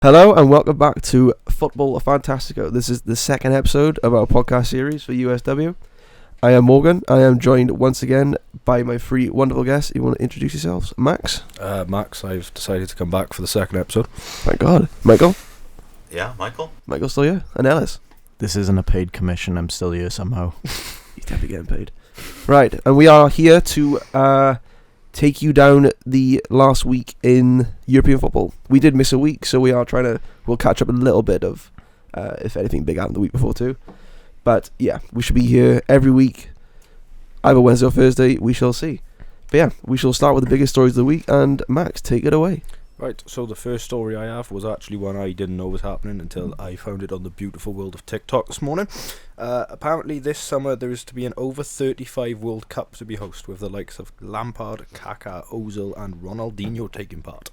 Hello and welcome back to Football Fantastico. This is the second episode of our podcast series for USW. I am Morgan. I am joined once again by my three wonderful guests. You want to introduce yourselves? Max? Max, I've decided to come back for the second episode. Thank God. Michael? Yeah, Michael. Michael's still here. And Ellis? This isn't a paid commission. I'm still here somehow. He's definitely getting paid. Right, and we are here to take you down the last week in European football. We did miss a week, so we'll catch up a little bit of, if anything big happened the week before too. But yeah, we should be here every week, either Wednesday or Thursday, we shall see. But yeah, we shall start with the biggest stories of the week, and Max, take it away. Right, so the first story I have was actually one I didn't know was happening until I found it on the beautiful world of TikTok this morning. Apparently this summer there is to be an over 35 World Cup to be hosted, with the likes of Lampard, Kaká, Ozil and Ronaldinho taking part.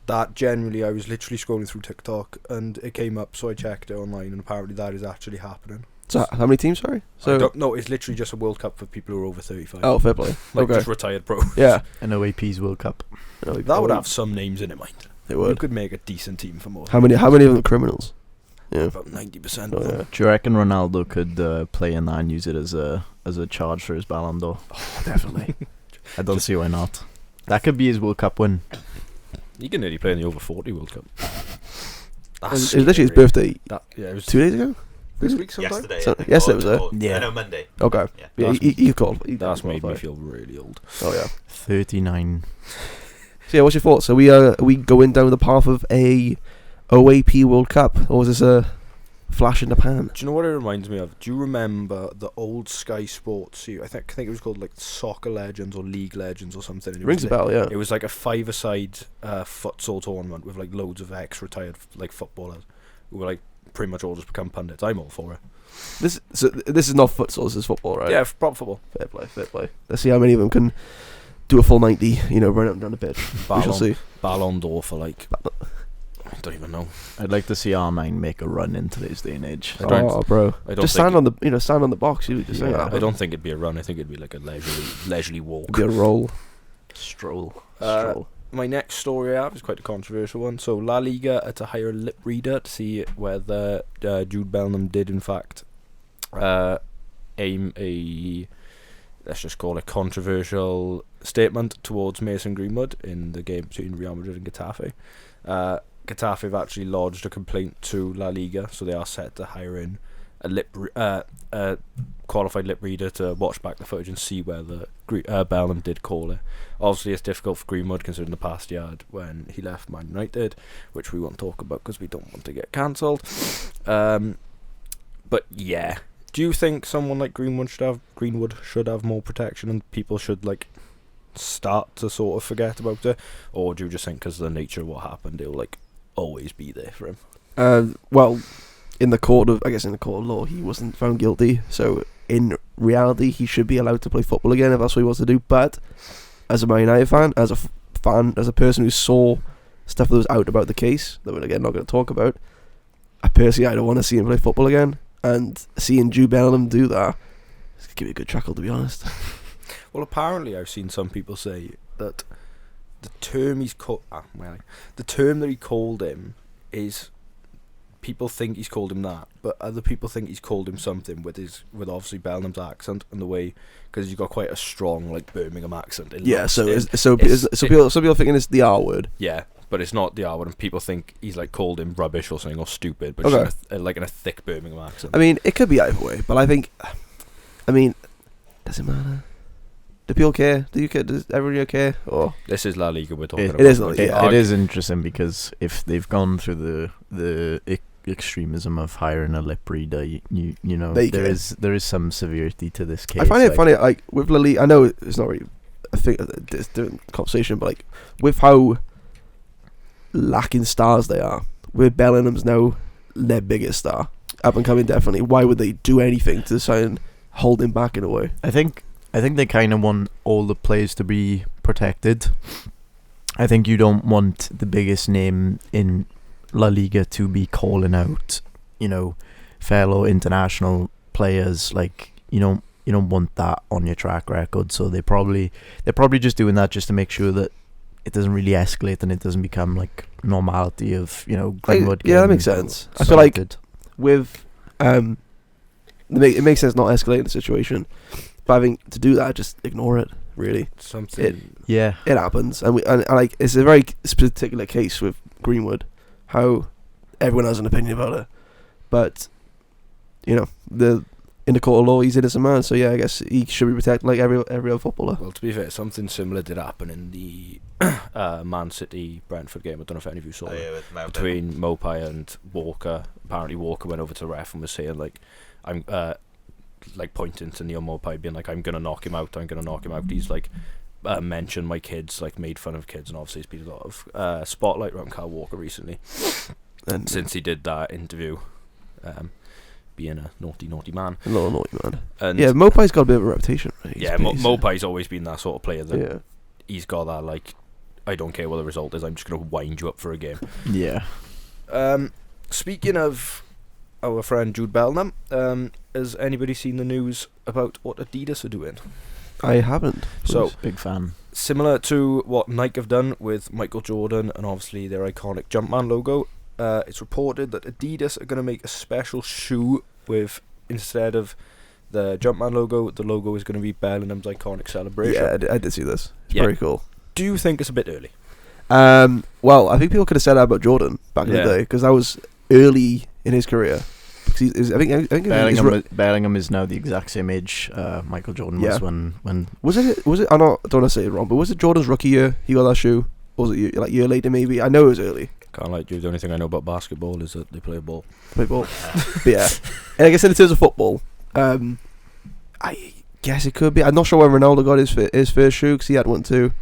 That generally, I was literally scrolling through TikTok and it came up, so I checked it online, and apparently that is actually happening. So how many teams, sorry? I don't know, it's literally just a World Cup for people who are over 35. Oh, fair play. Like okay. just retired pro. Yeah. An OAP's World Cup. That would have some names in it, mind. It You would. could make a decent team for more. How many of them are criminals? Yeah. About 90% Oh, of them. yeah. Do you reckon Ronaldo could play in that and use it as a charge for his Ballon d'Or? Oh, definitely. I don't see why not. That could be his World Cup win. You can nearly play in the over 40 World Cup. It was literally his birthday It was 2 days ago? this week sometime. Yesterday. So- I think. yesterday was it? Yeah. No, Monday. Okay. Yeah. Yeah, he called. That's made me feel really old. Oh, yeah. 39. So yeah, what's your thoughts? So are we going down the path of a OAP World Cup, or is this a flash in the pan? Do you know what it reminds me of? Do you remember the old Sky Sports series? I think it was called like Soccer Legends or League Legends or something. And Rings a bell, yeah. It was like a five-a-side futsal tournament with like loads of ex-retired like footballers who were like pretty much all just become pundits. I'm all for it. This is not futsal, this is football, right? Yeah, proper football. Fair play. Let's see how many of them can do a full 90, run up and down the pitch. We shall see. Ballon d'Or for like, I don't even know. I'd like to see R9 make a run in today's day and age. I don't- Oh, bro. I don't Just think stand on the box. You just say Yeah. that. I don't think it'd be a run. I think it'd be like a leisurely walk. It'd be a roll. Stroll. My next story I have is quite a controversial one. So La Liga are to hire a lip reader to see whether Jude Bellingham did in fact aim a, let's just call it, controversial statement towards Mason Greenwood in the game between Real Madrid and Getafe. Getafe have actually lodged a complaint to La Liga, so they are set to hire in a qualified lip reader to watch back the footage and see whether Bellingham did call it. Obviously it's difficult for Greenwood considering the past he had when he left Man United, which we won't talk about because we don't want to get cancelled. But yeah, do you think someone like Greenwood should have more protection and people should like start to sort of forget about it, or do you just think because of the nature of what happened it'll like always be there for him? Well, in the court of law, he wasn't found guilty. So in reality, he should be allowed to play football again if that's what he wants to do. But as a Man United fan, as a person who saw stuff that was out about the case that we're again not going to talk about, I don't want to see him play football again. And seeing Jude Bellingham do that, it's going to give me a good chuckle, to be honest. Well, apparently I've seen some people say that the term the term that he called him is, people think he's called him that, but other people think he's called him something with obviously Bellingham's accent and the way, because he's got quite a strong like Birmingham accent. Some people thinking it's the R word. Yeah, but it's not the R word, and people think he's like called him rubbish or something or stupid, but Okay. just in a thick Birmingham accent. I mean, it could be either way, but I think, does it matter? Do people care? Does everybody care? Or This is La Liga we're talking It about. is La Liga. It is interesting because if they've gone through the extremism of hiring a lip reader, you know They there can. is some severity to this case. I find it funny, like with La Liga, I know it's not really a thing, it's a different conversation, but like with how lacking stars they are, with Bellingham's now their biggest star, up and coming definitely. Why would they do anything to try and hold him back in a way? I think they kind of want all the players to be protected. I think you don't want the biggest name in La Liga to be calling out, fellow international players. Like, you don't want that on your track record. So they're probably just doing that just to make sure that it doesn't really escalate and it doesn't become like normality of Greenwood. Yeah, that makes getting sense. I feel like sorted. with it makes sense not escalating the situation, but having to do that, just ignore it. Really, Something. Yeah, it happens, and like it's a very particular case with Greenwood, how everyone has an opinion about it, but in the court of law, he's innocent man. So yeah, I guess he should be protected like every other footballer. Well, to be fair, something similar did happen in the Man City Brentford game. I don't know if any of you saw it. with Mopai. Between Mopai and Walker. Apparently, Walker went over to the ref and was saying like, "I'm like pointing to Neil Mopai, being like, I'm gonna knock him out. I'm gonna knock him out." He's like mentioned my kids, like made fun of kids, and obviously there's been a lot of spotlight around Kyle Walker recently, And since he did that interview, being a naughty man. a little naughty man. And Yeah, Mopai's got a bit of a reputation. Right? Mopai's always been that sort of player that Yeah. he's got that like, I don't care what the result is, I'm just gonna wind you up for a game. yeah. Speaking of our friend Jude Bellingham, has anybody seen the news about what Adidas are doing? I haven't. So, Big fan. similar to what Nike have done with Michael Jordan and obviously their iconic Jumpman logo, it's reported that Adidas are going to make a special shoe with, instead of the Jumpman logo, the logo is going to be Bellingham's iconic celebration. Yeah, I did see this. It's Yeah. very cool. Do you think it's a bit early? Well, I think people could have said that about Jordan back in the Yeah. day, because that was early in his career. Because I think Bellingham is now the exact same age Michael Jordan was Yeah. when was it? I don't want to say it wrong, but was it Jordan's rookie year he got that shoe? Or was it like year later maybe? I know it was early. Can't like you. The only thing I know about basketball is that they play a ball. Play ball. But yeah, and like I said, in terms of football, I guess it could be. I'm not sure when Ronaldo got his first shoe, because he had one too.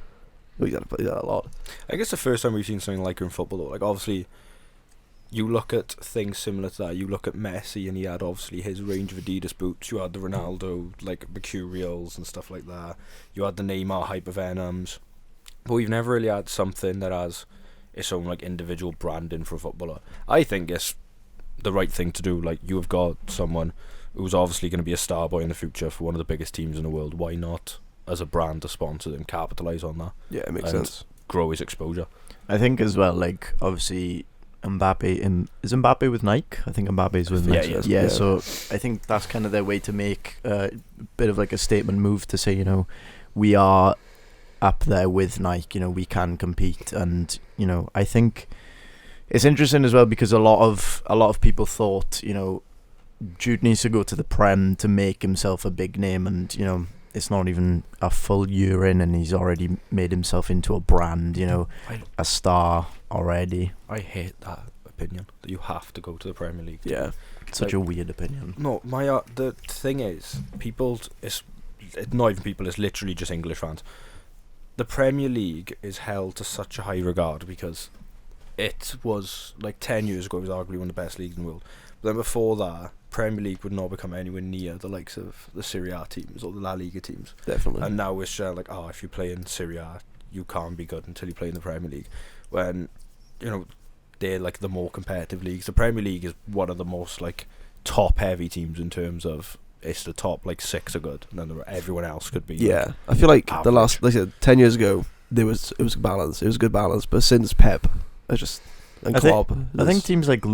Well, he had a lot. I guess the first time we've seen something like it in football, though, like obviously, you look at things similar to that. You look at Messi, and he had obviously his range of Adidas boots. You had the Ronaldo like Mercurials and stuff like that. You had the Neymar Hypervenoms, but we've never really had something that has its own like individual branding for a footballer. I think it's the right thing to do. Like, you have got someone who's obviously going to be a star boy in the future for one of the biggest teams in the world. Why not, as a brand, to sponsor them, capitalise on that, Yeah, it makes And- sense. grow his exposure? I think as well, like obviously Mbappe is Mbappe with Nike? I think Mbappe's with Yeah, Nike. he is. Yeah, Yeah. so I think that's kind of their way to make a bit of like a statement move to say, we are up there with Nike, we can compete. And I think it's interesting as well, because a lot of people thought, Jude needs to go to the Prem to make himself a big name, and it's not even a full year in and he's already made himself into a brand, a star already. I hate that opinion that you have to go to the Premier League. Yeah. Such a weird opinion. No, the thing is, it's not even people, it's literally just English fans. The Premier League is held to such a high regard because it was, like 10 years ago, it was arguably one of the best leagues in the world. But then before that, Premier League would not become anywhere near the likes of the Serie A teams or the La Liga teams. Definitely. And now it's like, if you play in Serie A, you can't be good until you play in the Premier League. When, they're like the more competitive leagues. The Premier League is one of the most like top heavy teams in terms of it's the top like 6 are good, and then everyone else could be. Yeah, I feel like the average. last, like I said, 10 years ago, it was balance. It was a good balance, but since Pep, it's just and I think- Klopp, I think teams like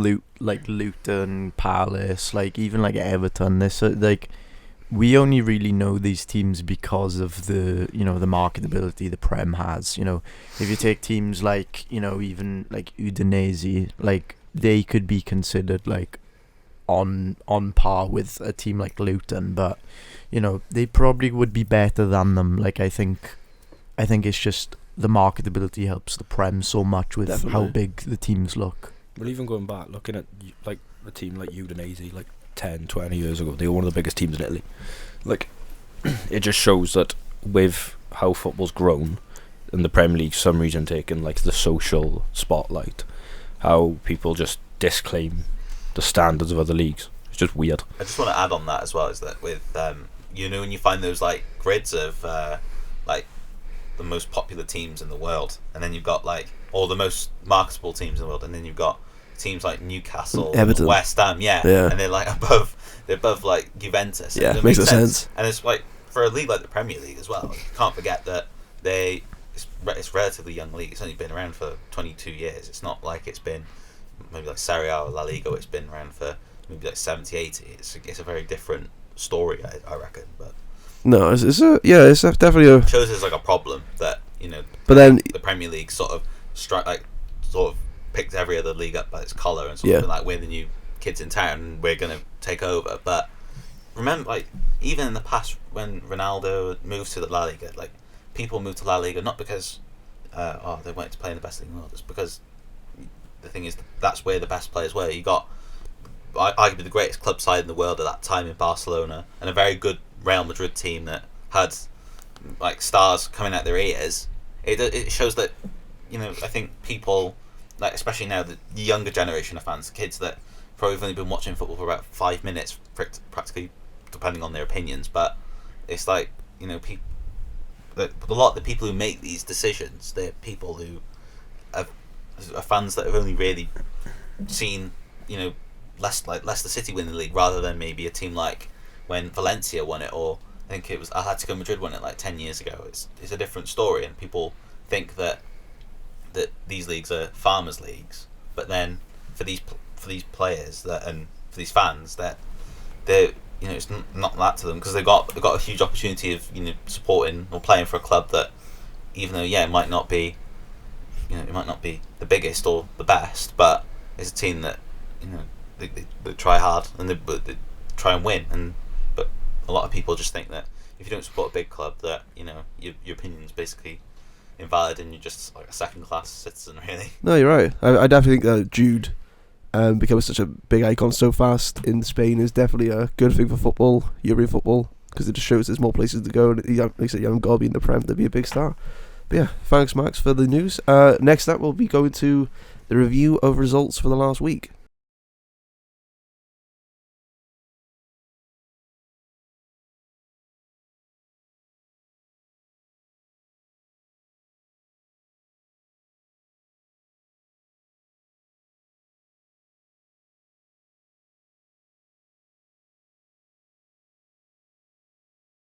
Luton, Palace, like even like Everton, like we only really know these teams because of the the marketability the Prem has. If you take teams like even like Udinese, like they could be considered like on par with a team like Luton, but they probably would be better than them. Like I think it's just the marketability helps the Prem so much with how Definitely. big the teams look. Well, even going back, looking at like a team like Udinese, like 10, 20 years ago, they were one of the biggest teams in Italy. Like, it just shows that with how football's grown, and the Premier League, for some reason, taking like the social spotlight, how people just disclaim the standards of other leagues. It's just weird. I just want to add on that as well, is that with when you find those like grids of like the most popular teams in the world, and then you've got like all the most marketable teams in the world, and then you've got teams like Newcastle, Everton. West Ham, Yeah. and they're like above like Juventus. Yeah, And it makes sense. And it's like for a league like the Premier League as well, you can't forget that they it's relatively young league. It's only been around for 22 years. It's not like it's been maybe like Serie A or La Liga. It's been around for maybe like 70, 80. It's a very different story, I reckon. But No, it's definitely a. it shows there's like a problem that But then the Premier League sort of picked every other league up by its collar and sort Yeah. of been like, we're the new kids in town and we're gonna take over. But remember, like, even in the past when Ronaldo moved to the La Liga, like, people moved to La Liga not because they wanted to play in the best league in the world. It's because the thing is that's where the best players were. You got arguably the greatest club side in the world at that time in Barcelona, and a very good Real Madrid team that had like stars coming out their ears. It shows that I think people, like, especially now the younger generation of fans, kids that probably have only been watching football for about 5 minutes practically, depending on their opinions, but it's like people, a lot of the people who make these decisions, they're people who are fans that have only really seen Leicester City win the league, rather than maybe a team like when Valencia won it, or I think it was Atletico Madrid won it like 10 years ago. It's a different story, and people think that these leagues are farmers' leagues, but then for these players and for these fans, that they're it's not that to them, because they've got a huge opportunity of supporting or playing for a club that, even though it might not be it might not be the biggest or the best, but it's a team that they try hard and they try and win. But a lot of people just think that if you don't support a big club, that your opinion's basically invalid and you're just like a second-class citizen, really. No, you're right. I definitely think that Jude becoming such a big icon so fast in Spain is definitely a good thing for football, European football, because it just shows there's more places to go, and like I said, you haven't got to be in the Prem to be a big star. But yeah, thanks Max for the news. Next up, we'll be going to the review of results for the last week.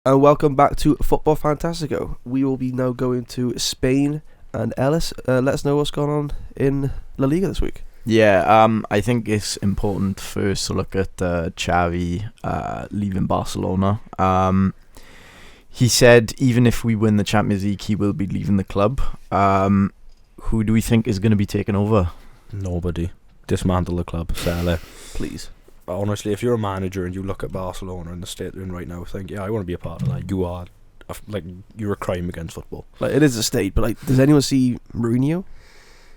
And welcome back to Football Fantastico. We will be now going to Spain, and Ellis, let us know what's going on in La Liga this week. Yeah, I think it's important first to look at Xavi leaving Barcelona. He said even if we win the Champions League, he will be leaving the club. Who do we think is going to be taking over? Nobody. Dismantle the club. Sell it. Please. Honestly, if you're a manager and you look at Barcelona and the state they're in right now, think, I want to be a part of that. You are, you're a crime against football. Like, it is a state, but like, does anyone see Mourinho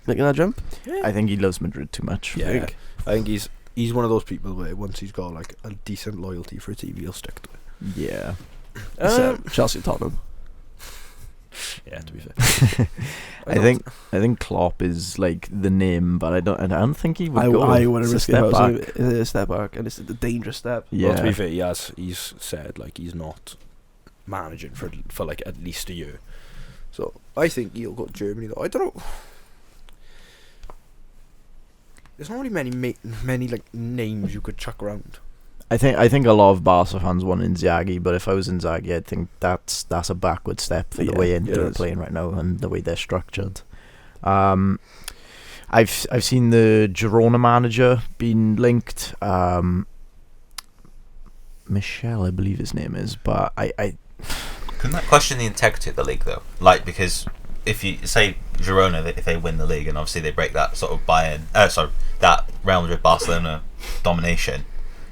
making that jump? Yeah. I think he loves Madrid too much. Yeah, I think he's one of those people where once he's got like a decent loyalty for a team, he'll stick to it. Yeah. It's Chelsea and Tottenham. Yeah, to be fair. I think Klopp is like the name, but I don't think he would go. I want to It's a risk it. step back. It's a step back, and it's a dangerous step. Yeah. Well, to be fair, he's said like he's not managing for like at least a year. So I think he'll go to Germany though. I don't know. There's not really many like names you could chuck around. I think a lot of Barca fans want Inzaghi, but if I was Inzaghi, I'd think that's a backward step for the way Inter are playing right now and the way they're structured. I've seen the Girona manager being linked. Michel, I believe his name is, but I Couldn't that question the integrity of the league though? Like, because if you say Girona, if they win the league and obviously they break that sort of that Real Madrid Barcelona domination,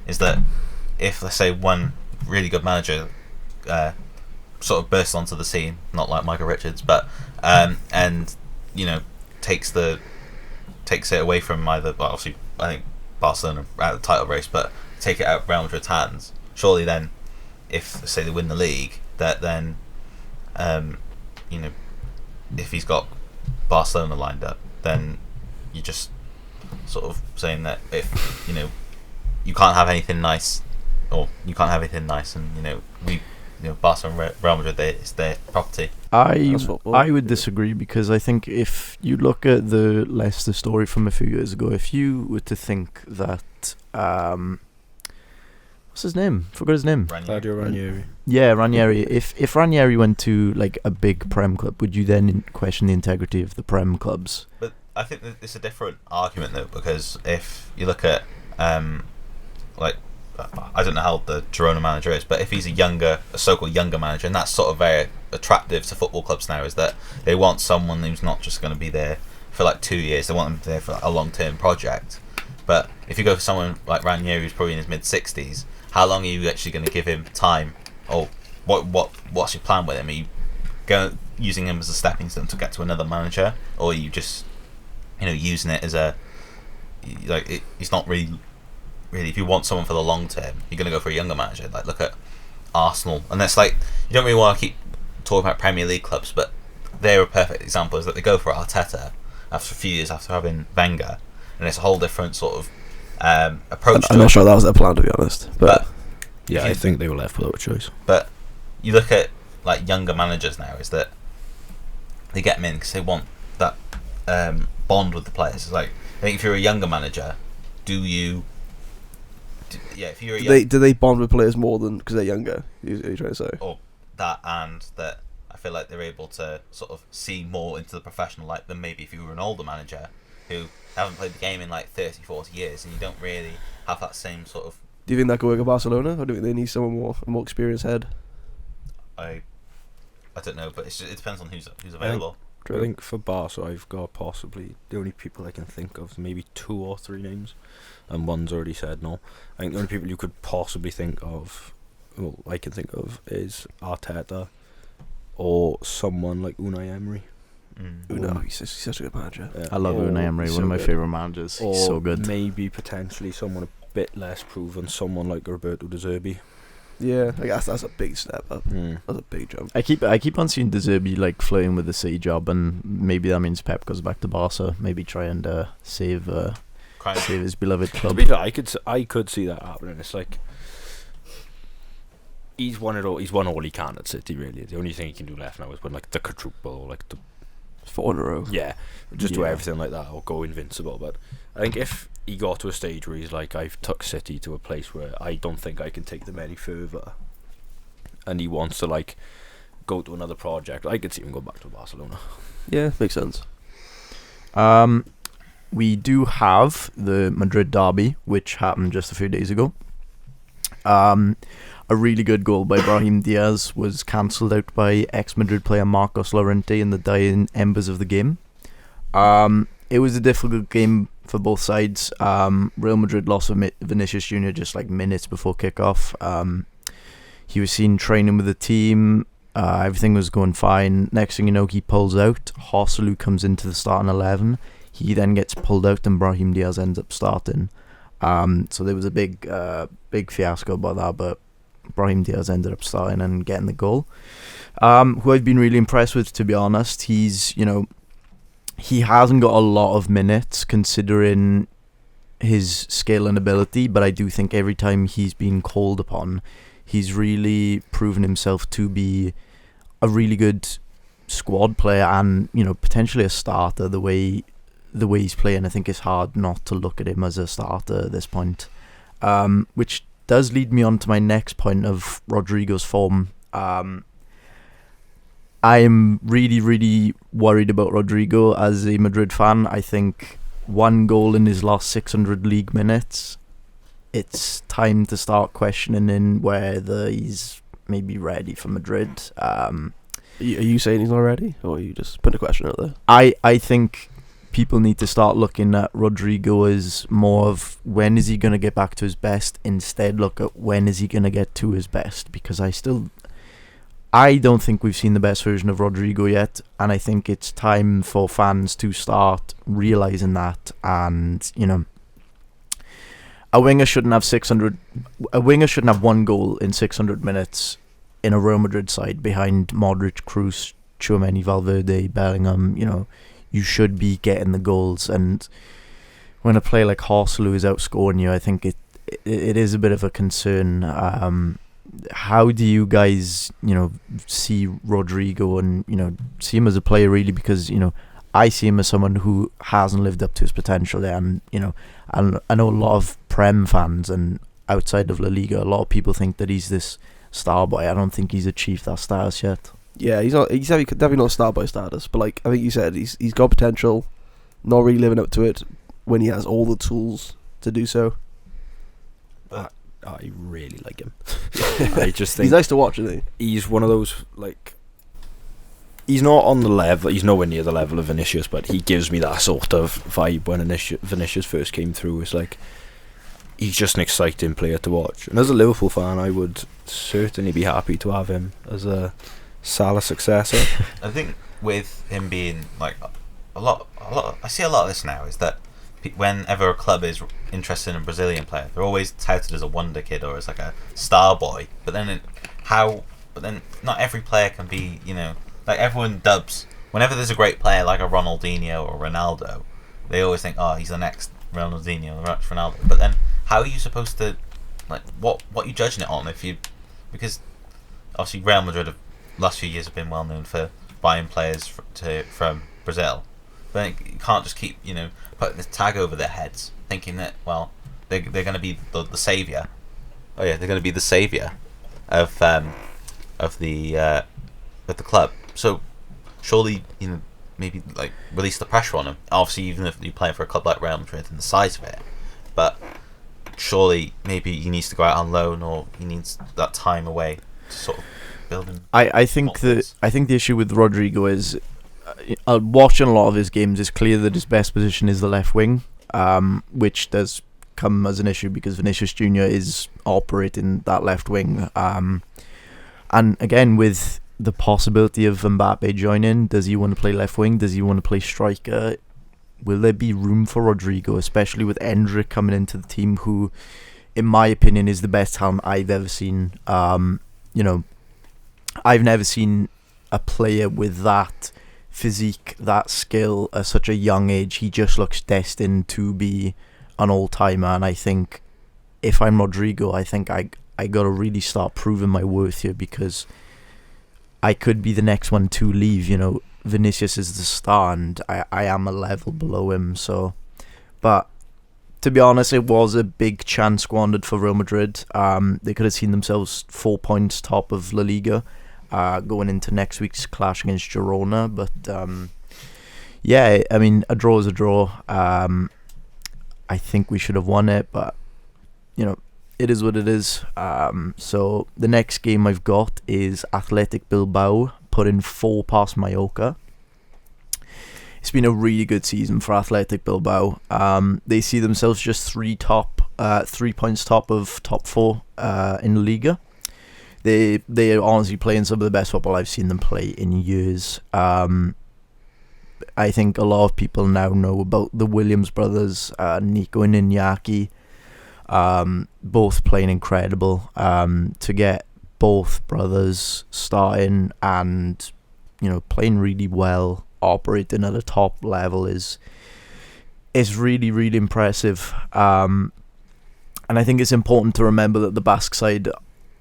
is that if, let's say, one really good manager sort of bursts onto the scene, not like Michael Richards, but and takes it away from either, well, obviously I think Barcelona are out of the title race, but take it out of Real Madrid's hands, surely then if, say, they win the league, that then if he's got Barcelona lined up, then you're just sort of saying that if you can't have anything nice, and Barcelona and Real Madrid, it's their property. I would disagree, because I think if you look at the Leicester story from a few years ago, if you were to think that what's his name? Forgot his name. Claudio Ranieri. Yeah, Ranieri. If Ranieri went to like a big Prem club, would you then question the integrity of the Prem clubs? But I think that it's a different argument though, because if you look at like I don't know how the Girona manager is, but if he's a so-called younger manager, and that's sort of very attractive to football clubs now, is that they want someone who's not just going to be there for like 2 years. They want them there for like, a long-term project. But if you go for someone like Ranieri, who's probably in his mid-60s, how long are you actually going to give him time? Or what's your plan with him? Are you using him as a stepping stone to get to another manager, or are you just using it as a it's not really. If you want someone for the long term, you're going to go for a younger manager. Like, look at Arsenal. And that's like, you don't really want to keep talking about Premier League clubs, but they're a perfect example, is that they go for Arteta after a few years after having Wenger, and it's a whole different sort of approach. I'm not sure that was their plan, to be honest. But yeah, I think they were left without a choice. But you look at like younger managers now, is that they get them in because they want that bond with the players. It's like, I think if you're a younger manager, if you're do they bond with players more than because they're younger? Are you trying to say? Or that, and that I feel like they're able to sort of see more into the professional light than maybe if you were an older manager who haven't played the game in like 30, 40 years, and you don't really have that same sort of. Do you think that could work at Barcelona, or do you think they need someone a more experienced head? I don't know, but it depends on who's available. I think for Barca, I've got possibly the only people I can think of, maybe 2 or 3 names, and one's already said no. I think the only people you could possibly think of, I can think of, is Arteta or someone like Unai Emery. Unai, he's such a good manager. Yeah. I love Unai Emery, one of my favourite managers. Or He's so good. Maybe potentially someone a bit less proven, someone like Roberto De Zerbi. Yeah, I guess that's a big step up. That's a big jump. I keep on seeing De Zerbi like flirting with the City job, and maybe that means Pep goes back to Barca. Maybe try and save his beloved club. To be fair, I could see that happening. It's like he's won all he can at City. Really, the only thing he can do left now is win like the quadruple or like the 4 in a row. Yeah, just do everything like that or go invincible. But I think if he got to a stage where he's like, I've took City to a place where I don't think I can take them any further, and he wants to like go to another project, I could see him go back to Barcelona. Yeah, makes sense. We do have the Madrid derby, which happened just a few days ago. A really good goal by Brahim Diaz was cancelled out by ex-Madrid player Marcos Llorente in the dying embers of the game. It was a difficult game for both sides. Real Madrid lost Vinicius Jr. just like minutes before kickoff. He was seen training with the team. Everything was going fine. Next thing you know, he pulls out. Joselu comes into the starting 11. He then gets pulled out and Brahim Diaz ends up starting. So there was a big fiasco about that, but Brahim Diaz ended up starting and getting the goal. Who I've been really impressed with, to be honest. He hasn't got a lot of minutes considering his skill and ability, but I do think every time he's been called upon, he's really proven himself to be a really good squad player and, potentially a starter. The way he's playing, I think it's hard not to look at him as a starter at this point. Which does lead me on to my next point of Rodrigo's form. I'm really, really worried about Rodrigo as a Madrid fan. I think 1 goal in his last 600 league minutes. It's time to start questioning whether he's maybe ready for Madrid. Are you saying he's not ready, or are you just putting a question out there? I think people need to start looking at Rodrigo as more of when is he going to get back to his best, instead look at when is he going to get to his best, because I don't think we've seen the best version of Rodrigo yet, and I think it's time for fans to start realising that. And a winger shouldn't have 1 goal in 600 minutes in a Real Madrid side behind Modric, Kroos, Tchouameni, Valverde, Bellingham. You should be getting the goals, and when a player like Joselu is outscoring you, I think it is a bit of a concern. How do you guys, see Rodrigo and, see him as a player really? Because, I see him as someone who hasn't lived up to his potential there. And, I know a lot of Prem fans, and outside of La Liga. A lot of people think that he's this star boy. I don't think he's achieved that status yet. Yeah, he's not. He's definitely not star boy status. But like I think you said, he's got potential. Not really living up to it when he has all the tools to do so. But I really like him. I just think He's nice to watch, isn't he? he's one of those, like, he's not on the level, he's nowhere near the level of Vinicius, but he gives me that sort of vibe when Vinicius first came through. It's like, he's just an exciting player to watch. And as a Liverpool fan, I would certainly be happy to have him as a Salah successor. I think with him being like a lot, I see a lot of this now is that whenever a club is interested in a Brazilian player, they're always touted as a wonder kid or as like a star boy. But then not every player can be, like everyone dubs. Whenever there's a great player like a Ronaldinho or Ronaldo, they always think, oh, he's the next Ronaldinho or next Ronaldo. But then how are you supposed to, like, what are you judging it on? Because obviously Real Madrid last few years have been well known for buying players from Brazil. But you can't just keep, putting this tag over their heads, thinking that, well, they're going to be the saviour. Oh yeah, they're going to be the saviour of the club. So surely, maybe like release the pressure on him. Obviously, even if you play for a club like Real Madrid and the size of it, but surely maybe he needs to go out on loan, or he needs that time away to sort of build him. I think the issue with Rodrigo is, watching a lot of his games, it's clear that his best position is the left wing, which does come as an issue because Vinicius Junior is operating that left wing. And again, with the possibility of Mbappe joining, does he want to play left wing? Does he want to play striker? Will there be room for Rodrigo, especially with Endrick coming into the team, who, in my opinion, is the best talent I've ever seen? I've never seen a player with that physique, that skill at such a young age. He just looks destined to be an all-timer, and I think if I'm Rodrigo, I think I gotta really start proving my worth here, because I could be the next one to leave. Vinicius is the star and I am a level below him. So, but to be honest, it was a big chance squandered for Real Madrid. They could have seen themselves 4 points top of La Liga going into next week's clash against Girona. But yeah, I mean, a draw is a draw. I think we should have won it, but it is what it is. So the next game I've got is Athletic Bilbao putting 4 past Mallorca. It's been a really good season for Athletic Bilbao. They see themselves just 3 points top of top 4 in La Liga. They are honestly playing some of the best football I've seen them play in years. I think a lot of people now know about the Williams brothers, Nico and Iñaki, both playing incredible. To get both brothers starting and playing really well, operating at a top level is really, really impressive. And I think it's important to remember that the Basque side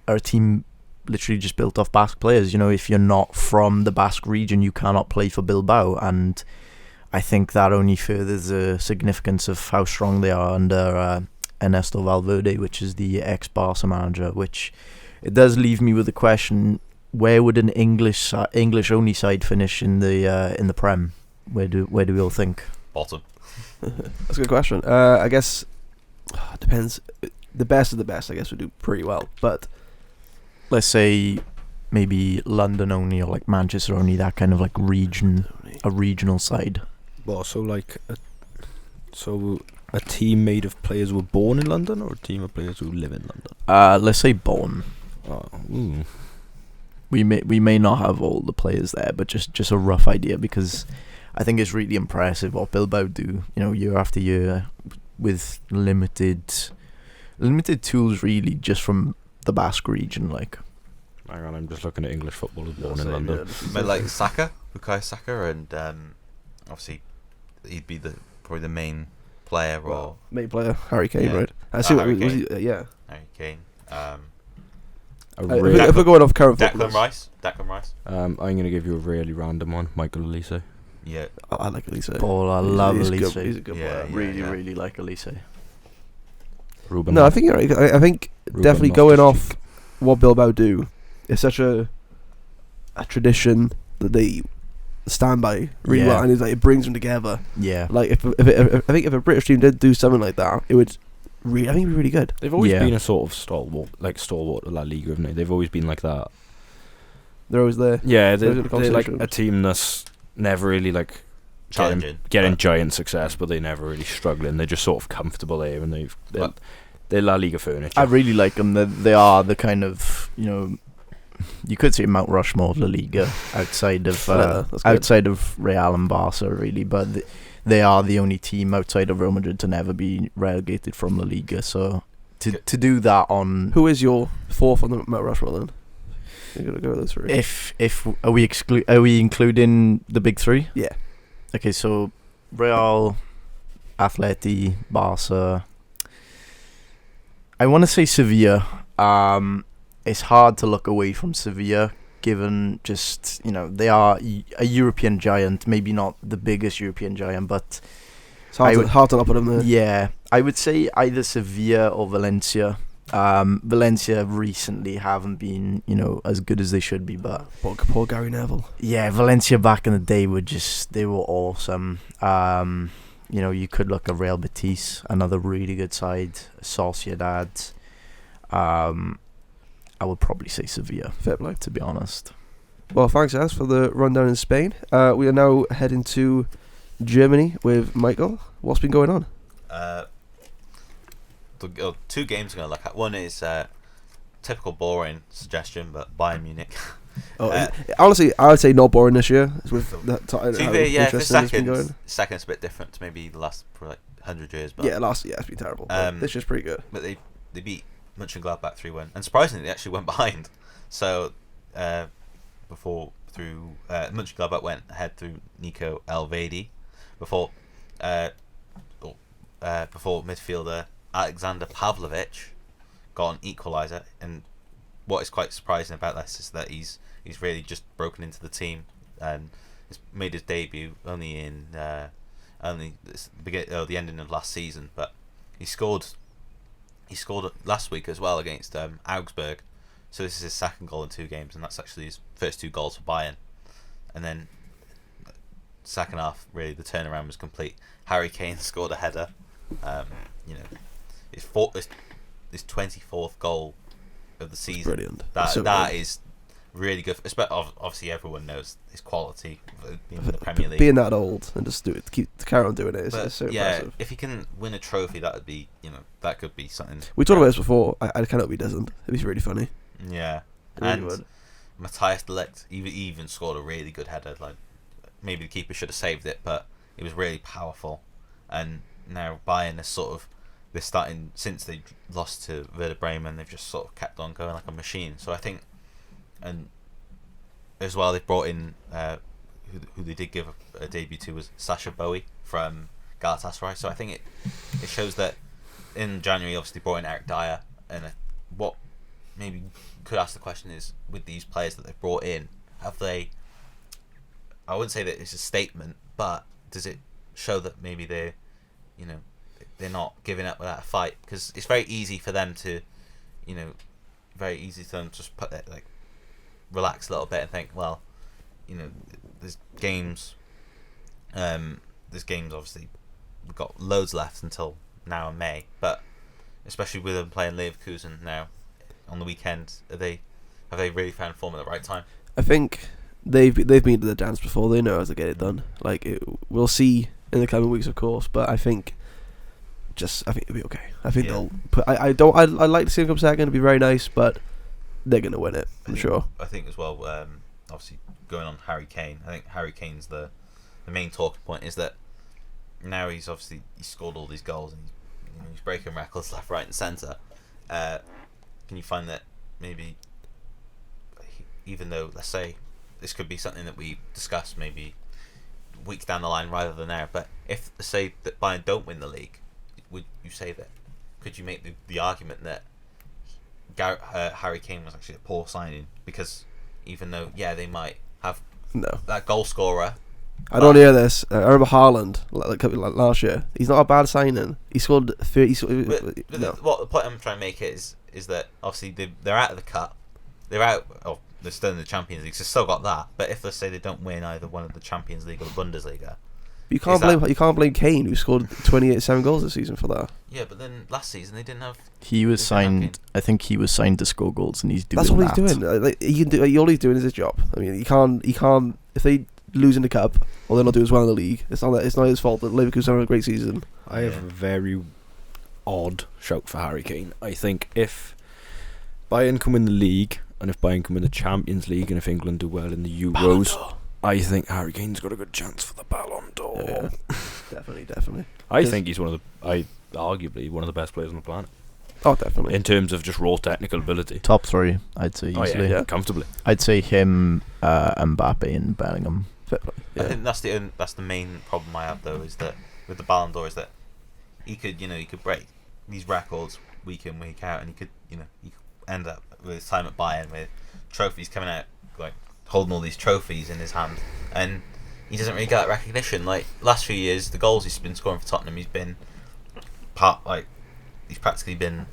are a team literally just built off Basque players. If you're not from the Basque region, you cannot play for Bilbao, and I think that only furthers the significance of how strong they are under Ernesto Valverde, which is the ex-Barca manager. Which it does leave me with the question: where would an English only side finish in the Prem? Where do we all think? Bottom. That's a good question. I guess it depends. The best of the best, I guess, would do pretty well. But let's say maybe London only, or like Manchester only, that kind of like a regional side. Well, a team made of players who were born in London, or a team of players who live in London? Let's say born. We may not have all the players there, but just a rough idea, because I think it's really impressive what Bilbao do, year after year, with limited tools, really, just from the Basque region. Like, hang on, I'm just looking at English footballers born in London. But like Bukayo Saka, and obviously he'd be probably the main player, or main player, Harry Kane, Yeah. right? I see what Harry was he, Kane. yeah. Harry Kane. If we're going off current Declan footballers, Rice. I'm going to give you a really random one. Michael Elise. Yeah. I like Elise. I love He's Elise. He's a good Yeah, player. yeah. Really like Elise. Ruben. No, I think you're right. I think Ruben definitely going Loftus-Cheek. off what Bilbao do, it's such a tradition that they stand by really Yeah. well, and it's like it brings them together. Yeah. Like if I think if a British team did do something like that, it would really, I think it'd be really good. They've always Yeah. been a sort of stalwart of La Liga, haven't they? They've always been like that. They're always there. Yeah, Those are the they're like conversations. a team that's never really like Challenging. getting but- giant success, but they never really struggling. They're just sort of comfortable there, and they're La Liga furniture. I really like them. They are the kind of, you know, you could say Mount Rushmore of La Liga outside of Yeah, that's good. outside of Real and Barca, really. But they are the only team outside of Real Madrid to never be relegated from La Liga. So to do that on, Who is your fourth on the Mount Rushmore then? You're gonna go with those three. if are we including the big three? Yeah. Okay, so Real, Atleti, Barca. I want to say Sevilla. It's hard to look away from Sevilla, given just, you know, they are a European giant. Maybe not the biggest European giant, but It's hard, I to, would- hard to not put them there. yeah, I would say either Sevilla or Valencia. Valencia recently haven't been, you know, as good as they should be, but Poor Gary Neville. yeah, Valencia back in the day they were awesome. You know, you could look at Real Betis, another really good side, Sociedad. I would probably say Sevilla, Fair play. to be honest. Well, thanks, Az, for the rundown in Spain. We are now heading to Germany with Michael. What's been going on? Two games I'm going to look at. One is typical boring suggestion, but Bayern Munich. Honestly, I would say not boring this year. With the To be how fair, yeah, for interesting it's been going. second's a bit different to maybe the last for like 100 years. But Yeah, it's been terrible. This year's pretty good. but they beat Mönchengladbach 3-1, and surprisingly they actually went behind. So Mönchengladbach went ahead through Nico Elvedi before midfielder Alexander Pavlovic got an equaliser. And what is quite surprising about this is that he's really just broken into the team and he's made his debut only in the ending of last season, but he scored last week as well against Augsburg. So this is his second goal in 2 games, and that's actually his first 2 goals for Bayern. And then second half, really the turnaround was complete. Harry Kane scored a header. You know, his 24th goal of the season. Brilliant. That is really good. Obviously, everyone knows his quality in the Premier League. Being that old and just carry on doing it But is so yeah, impressive. if he can win a trophy, that would be, that could be something. We talked about this before. I cannot be doesn't. It'd be really funny. Yeah, It really and would. Matthias de Ligt even scored a really good header. Like maybe the keeper should have saved it, but it was really powerful. And now Bayern is they're starting, since they lost to Werder Bremen, they've just sort of kept on going like a machine. So I think, and as well, they've brought in who they did give a debut to was Sacha Boey from Galatasaray. So I think it shows that in January, obviously, they brought in Eric Dyer, and what maybe could ask the question is, with these players that they've brought in, have they, I wouldn't say that it's a statement, but does it show that maybe they're not giving up without a fight? Because it's very easy for them to just put that, like, relax a little bit and think, well, there's games obviously, we've got loads left until now in May, but especially with them playing Leverkusen now on the weekend, have they really found form at the right time? I think they've been to the dance before. They know how to get it done. We'll see in the coming weeks, of course, but I think it'll be okay. I think they'll put. I'd like to see them come second. It'd be very nice, but they're gonna win it. I'm sure. I think as well. Obviously, going on Harry Kane. I think Harry Kane's the main talking point is that now he's scored all these goals and he's breaking records left, right, and centre. Can you find that maybe, even though, let's say, this could be something that we discuss maybe weeks down the line rather than now, but if, say, that Bayern don't win the league, would you say that, could you make the argument that Harry Kane was actually a poor signing? Because even though, they might have No. that goal scorer, I don't hear this. I remember Haaland like last year. He's not a bad signing. He scored 30. What the point I'm trying to make is that obviously they're out of the cup. They're out. Oh, they're still in the Champions League. So still got that. But if let's say they don't win either one of the Champions League or the Bundesliga, you can't blame Kane, who scored 7 goals this season for that. Yeah, but then last season they didn't have. He was signed. I think he was signed to score goals, and he's doing. That's what he's doing. Like, he can do. All he's doing is his job. I mean, he can't. If they lose in the cup or they're not doing as well in the league, it's not his fault that Leverkusen having a great season. I have a very odd shout for Harry Kane. I think if Bayern can win the league, and if Bayern can win the Champions League, and if England do well in the Euros, I think Harry Kane's got a good chance for the Ballon d'Or. Yeah. Definitely. I think he's arguably one of the best players on the planet. Oh, definitely. In terms of just raw technical ability. Top 3, I'd say easily. Yeah, comfortably. I'd say him, Mbappe, and Bellingham. I think that's the main problem I have though, is that with the Ballon d'Or is that he could break these records week in week out, and he could end up with his time at Bayern with trophies coming out, like holding all these trophies in his hand, and he doesn't really get that recognition. Like last few years, the goals he's been scoring for Tottenham, he's practically been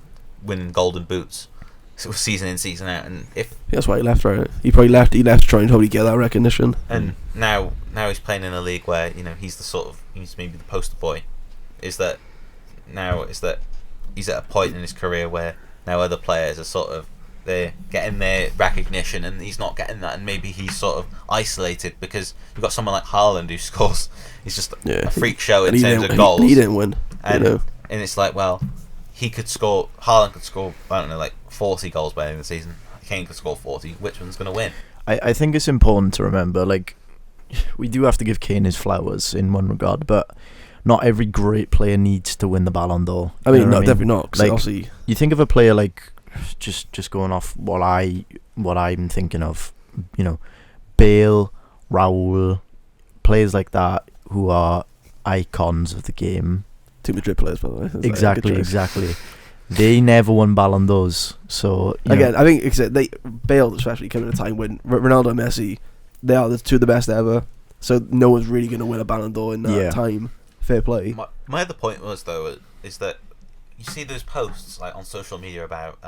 winning golden boots sort of season in, season out, and that's why he left, right? He probably left to try and hopefully get that recognition. And now he's playing in a league where he's maybe the poster boy. Is that he's at a point in his career where now other players are they're getting their recognition and he's not getting that, and maybe he's sort of isolated because you've got someone like Haaland who scores. He's just a freak show in terms of goals. He didn't win, and it's like, well, Haaland could score, I don't know, like 40 goals by the end of the season. Kane could score 40. Which one's going to win? I think it's important to remember, like, we do have to give Kane his flowers in one regard, but not every great player needs to win the Ballon d'Or. I mean, definitely not. Like, you think of a player like, just going off what I'm thinking of, Bale, Raul, players like that who are icons of the game. 2 Madrid players, by the way. Exactly. They never won Ballon d'Ors, so again, I think Bale especially came at a time when Ronaldo and Messi, they are the 2 of the best ever. So no one's really going to win a Ballon d'Or in that time. Fair play. My other point was though is that you see those posts like on social media about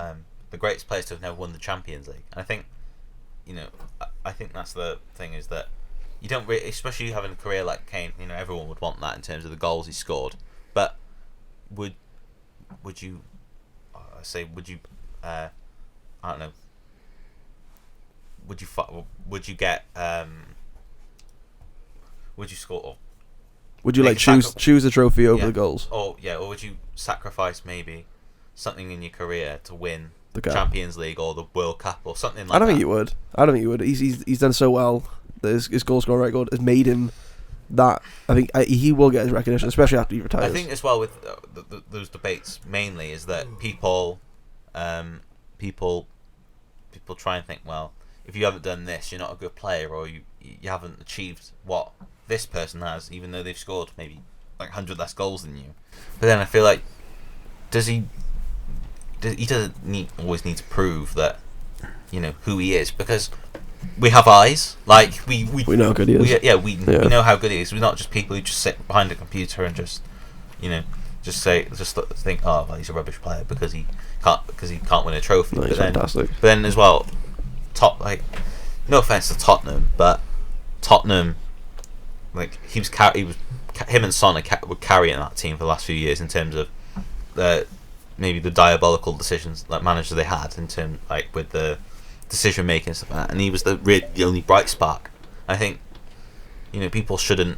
the greatest players to have never won the Champions League, and I think I think that's the thing, is that you don't really, especially having a career like Kane, everyone would want that in terms of the goals he scored, but would you I don't know, would you get would you score, would you choose the trophy over the goals, or would you sacrifice maybe something in your career to win the Champions League or the World Cup or something like that? I don't think you would. He's done so well. His goal scoring record has made him that. I think he will get his recognition, especially after he retires. I think as well with those debates mainly is that people try and think, well, if you haven't done this, you're not a good player, or you haven't achieved what this person has, even though they've scored maybe like 100 less goals than you. But then I feel like, he doesn't always need to prove that who he is, because we have eyes. Like we know how good he is. We know how good he is. We're not just people who just sit behind a computer and just think, oh, well, he's a rubbish player because he can't win a trophy. No, he's fantastic. But then as well, no offense to Tottenham, but Tottenham, like him and Son were carrying that team for the last few years in terms of maybe the diabolical decisions like manager they had in terms like with the decision making and stuff like that, and he was the only bright spark. I think people shouldn't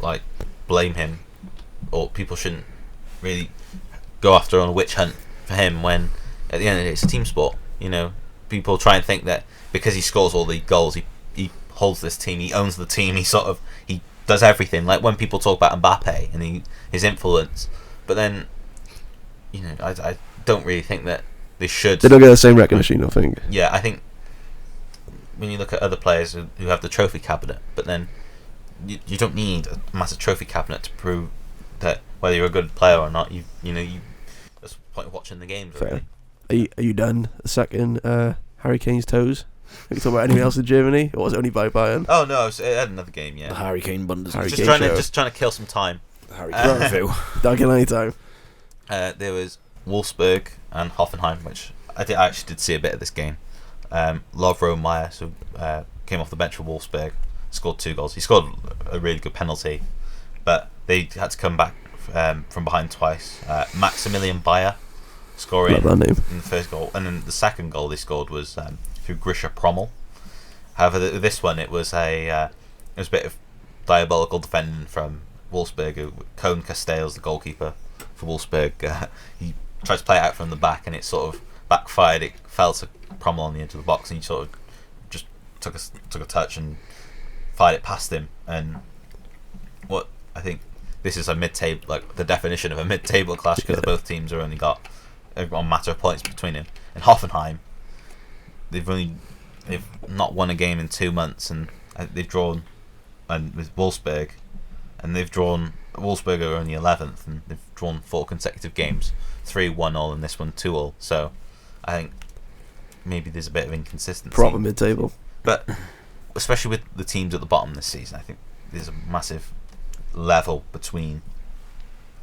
like blame him, or people shouldn't really go after on a witch hunt for him, when at the end of the day it's a team sport. People try and think that because he scores all the goals, he holds this team, he owns the team, he does everything. Like when people talk about Mbappe and his influence, but then I don't really think that they should. They don't get the same recognition, I think. Yeah, I think when you look at other players who have the trophy cabinet, but then you don't need a massive trophy cabinet to prove that whether you're a good player or not. That's the point of watching the games. Fair. Really. Are you done? Second, Harry Kane's toes. Are you talking about anything else in Germany, or was it only by Bayern? Oh no, it had another game. The Yeah, Harry Kane Bundesliga. Harry just Kane trying show. to kill some time. The Harry Kane review. Dunk in any time. There was Wolfsburg and Hoffenheim, which I actually did see a bit of this game. Lovro Meyer came off the bench for Wolfsburg, scored 2 goals. He scored a really good penalty, but they had to come back from behind twice. Maximilian Bayer scoring Love that name. in the first goal, and then the second goal they scored was through Grisha Prommel. However, this one it was a bit of diabolical defending from Wolfsburg. Cone Castells, the goalkeeper for Wolfsburg, he tried to play it out from the back, and it sort of backfired. It fell to Prommel on the edge of the box, and he sort of just took a touch and fired it past him. And what I think this is a mid-table, like the definition of a mid-table clash, because both teams are only got a matter of points between them. In Hoffenheim, they've not won a game in 2 months, and they've drawn, and with Wolfsburg, and they've drawn. Wolfsburg are only 11th, and they've drawn 4 consecutive games, 3-1-0, and this one 2-0. So I think maybe there's a bit of inconsistency. Proper mid-table. But especially with the teams at the bottom this season, I think there's a massive level between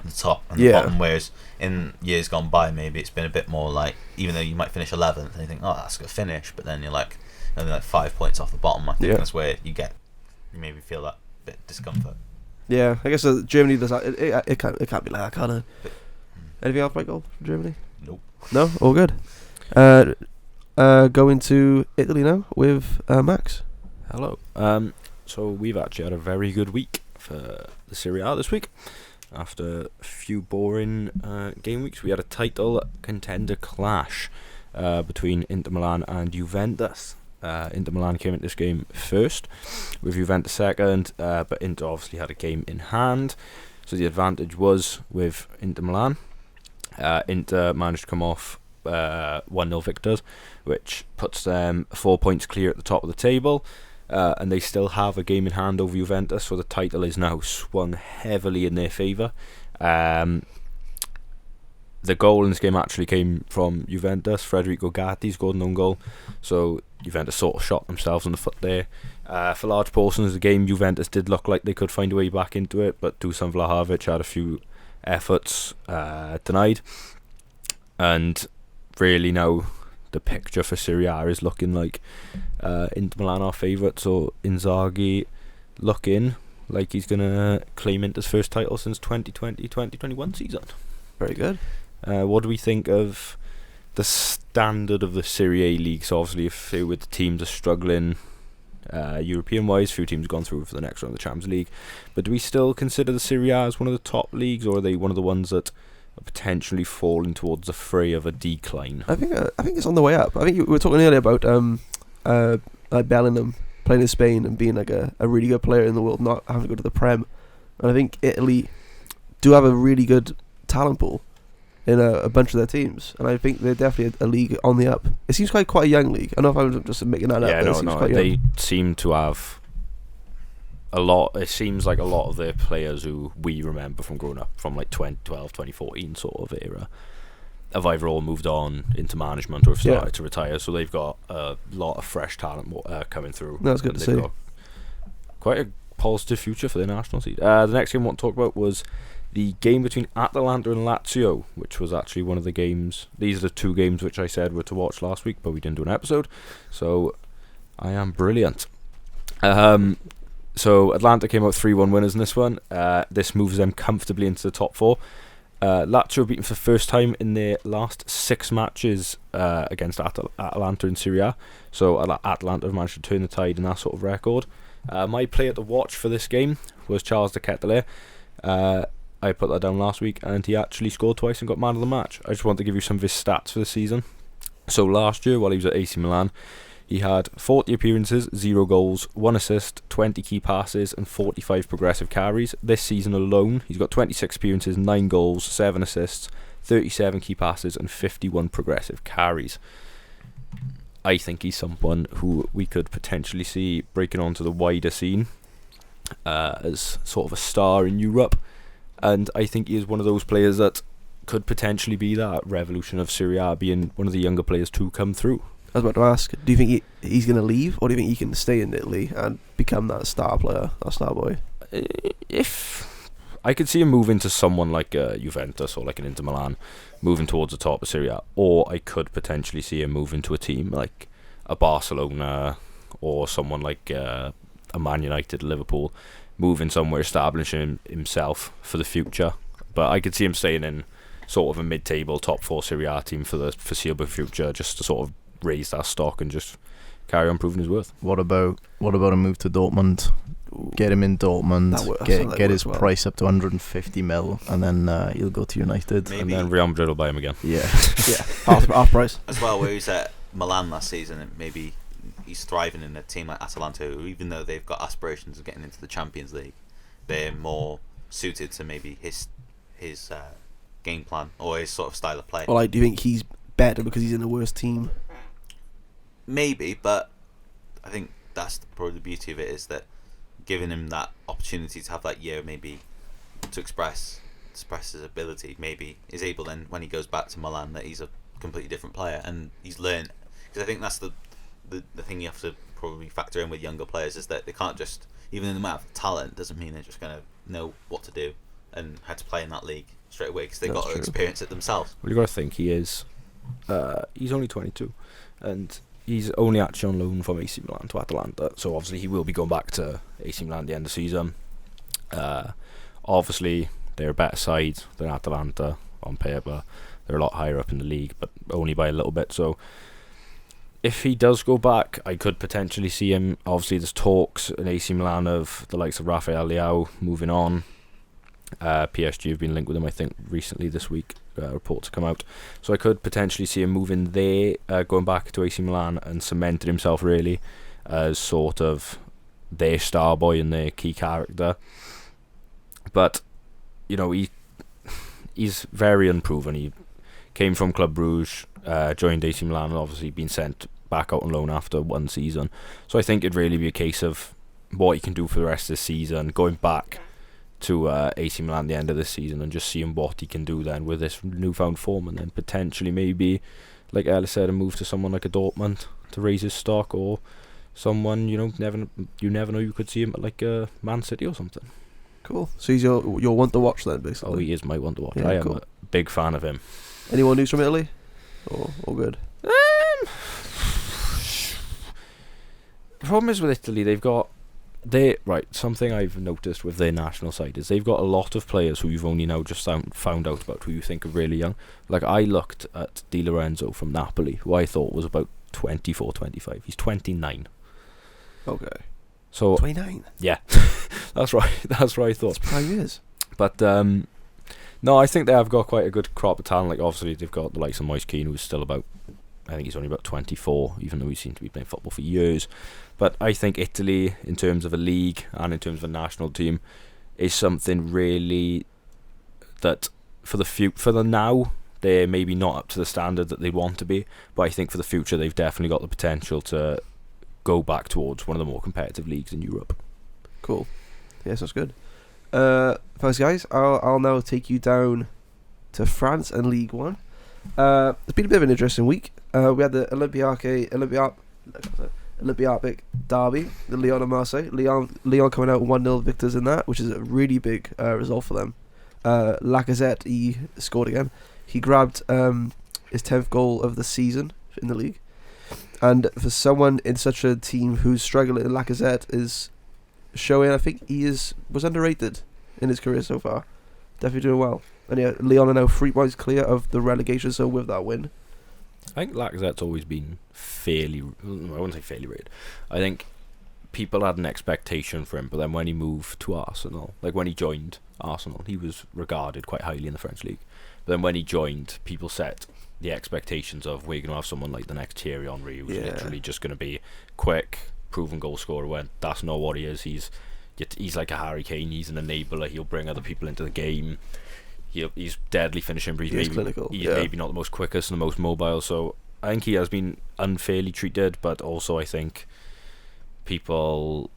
the top and the bottom, whereas in years gone by maybe it's been a bit more like, even though you might finish 11th and you think, oh, that's a good finish, but then you're like only like 5 points off the bottom. I think that's where you maybe feel that bit of discomfort. Yeah, I guess Germany does that. It can't be like that, can it? Anything else, Michael, from Germany? Nope. No? All good. Going to Italy now with Max. Hello. So we've actually had a very good week for the Serie A this week. After a few boring game weeks, we had a title contender clash between Inter Milan and Juventus. Inter Milan came into this game first, with Juventus second, but Inter obviously had a game in hand, so the advantage was with Inter Milan. Inter managed to come off 1-0 victors, which puts them 4 points clear at the top of the table, and they still have a game in hand over Juventus, so the title is now swung heavily in their favour. The goal in this game actually came from Juventus. Federico Gatti scored an own goal, so Juventus sort of shot themselves in the foot there. For large portions of the game, Juventus did look like they could find a way back into it, but Dusan Vlahovic had a few efforts denied. And really now the picture for Serie A is looking like Inter Milan are favourites, so Inzaghi looking like he's going to claim Inter's first title since 2020-2021 season. Very good. What do we think of the standard of the Serie A league? So obviously a few of the teams are struggling European-wise, a few teams have gone through for the next round of the Champions League, but do we still consider the Serie A as one of the top leagues, or are they one of the ones that are potentially falling towards the fray of a decline? I think it's on the way up. I think we were talking earlier about like Bellingham playing in Spain and being like a really good player in the world, not having to go to the Prem. And I think Italy do have a really good talent pool in a bunch of their teams, and I think they're definitely a league on the up. It seems quite a young league. I don't know if I'm just making that up. Yeah, but it seems quite young. They seem to have a lot. It seems like a lot of their players who we remember from growing up, from like 2012, 2014 sort of era, have either all moved on into management or have started to retire. So they've got a lot of fresh talent coming through. That's good to see. Got quite a positive future for their national seed. The next game I want to talk about was the game between Atalanta and Lazio, which was actually one of the games. These are the 2 games which I said were to watch last week, but we didn't do an episode, so I am brilliant. So Atalanta came out 3-1 winners in this one. This moves them comfortably into the top 4. Lazio beaten for the first time in their last 6 matches against Atalanta in Serie A, so Atalanta have managed to turn the tide in that sort of record. My player to watch for this game was Charles de Ketelaere. I put that down last week, and he actually scored twice and got man of the match. I just want to give you some of his stats for the season. So last year, while he was at AC Milan, he had 40 appearances, 0 goals, 1 assist, 20 key passes, and 45 progressive carries. This season alone, he's got 26 appearances, 9 goals, 7 assists, 37 key passes, and 51 progressive carries. I think he's someone who we could potentially see breaking onto the wider scene as sort of a star in Europe. And I think he is one of those players that could potentially be that revolution of Serie A, being one of the younger players to come through. I was about to ask, do you think he's going to leave, or do you think he can stay in Italy and become that star player, that star boy? If I could see him moving to someone like Juventus or like an Inter Milan, moving towards the top of Serie A, or I could potentially see him moving to a team like a Barcelona or someone like a Man United, Liverpool, moving somewhere, establishing himself for the future. But I could see him staying in sort of a mid-table top 4 Serie A team for the foreseeable future, just to sort of raise that stock and just carry on proving his worth. What about a move to Dortmund? Ooh. Get him in Dortmund, get his well. price up to 150 mil, and then he'll go to United. Maybe. And then Real Madrid will buy him again. Yeah. Yeah, half price. As well, where he's at Milan last season, and maybe he's thriving in a team like Atalanta, who, even though they've got aspirations of getting into the Champions League, they're more suited to maybe his game plan or his sort of style of play. Well, do you think he's better because he's in a worse team? Maybe, but I think that's probably the beauty of it, is that giving him that opportunity to have that year maybe to express his ability, maybe is able then when he goes back to Milan that he's a completely different player and he's learned. Because I think that's the thing you have to probably factor in with younger players, is that they can't just, even in the amount of talent, doesn't mean they're just going to know what to do and how to play in that league straight away, because they've got to experience it themselves. Well, you got to think he's only 22, and he's only actually on loan from AC Milan to Atalanta, so obviously he will be going back to AC Milan at the end of the season. Obviously they're a better side than Atalanta on paper. They're a lot higher up in the league, but only by a little bit. So if he does go back, I could potentially see him. Obviously there's talks in AC Milan of the likes of Rafael Leao moving on. PSG have been linked with him, I think, recently this week. Reports come out, so I could potentially see him moving there, going back to AC Milan and cementing himself really as sort of their star boy and their key character. But you know, he's very unproven. He came from Club Brugge, joined AC Milan, and obviously been sent back out on loan after one season. So I think it'd really be a case of what he can do for the rest of the season, going back to AC Milan at the end of this season and just seeing what he can do then with this newfound form, and then potentially maybe, like Ellis said, a move to someone like a Dortmund to raise his stock, or someone, you never know, you could see him at like Man City or something. Cool. So he's your one to watch then, basically. Oh, he is my one to watch. Yeah, I am cool. a big fan of him. Any more news from Italy? Or good? The problem is with Italy, something I've noticed with their national side is they've got a lot of players who you've only now just found out about, who you think are really young. Like, I looked at Di Lorenzo from Napoli, who I thought was about 24, 25. He's 29. Okay. So 29. Yeah, that's right. That's what I thought. That's prime years. But no, I think they have got quite a good crop of talent. Like, obviously they've got the likes of Moise Kean, who's still about, I think he's only about 24, even though he seems to be playing football for years. But I think Italy, in terms of a league and in terms of a national team, is something really that for the now, they're maybe not up to the standard that they want to be. But I think for the future, they've definitely got the potential to go back towards one of the more competitive leagues in Europe. Cool. Yes, that's good. Thanks, guys. I'll now take you down to France and Ligue 1. It's been a bit of an interesting week. We had the Olympiapic derby, the Lyon and Marseille. Lyon coming out 1-0 victors in that, which is a really big result for them. Lacazette, he scored again. He grabbed his 10th goal of the season in the league. And for someone in such a team who's struggling, Lacazette is showing, I think he was underrated in his career so far. Definitely doing well. And yeah, Lyon are now 3 points clear of the relegation, so with that win. I think Lacazette's always been I wouldn't say fairly rated. I think people had an expectation for him, but then when he moved to Arsenal, like when he joined Arsenal, he was regarded quite highly in the French league. But then when he joined, people set the expectations of, we're going to have someone like the next Thierry Henry, who's literally just going to be quick, proven goal scorer, when that's not what he is. He's like a Harry Kane. He's an enabler. He'll bring other people into the game. He's deadly finishing, but he's maybe not the most quickest and the most mobile. So I think he has been unfairly treated, but also I think people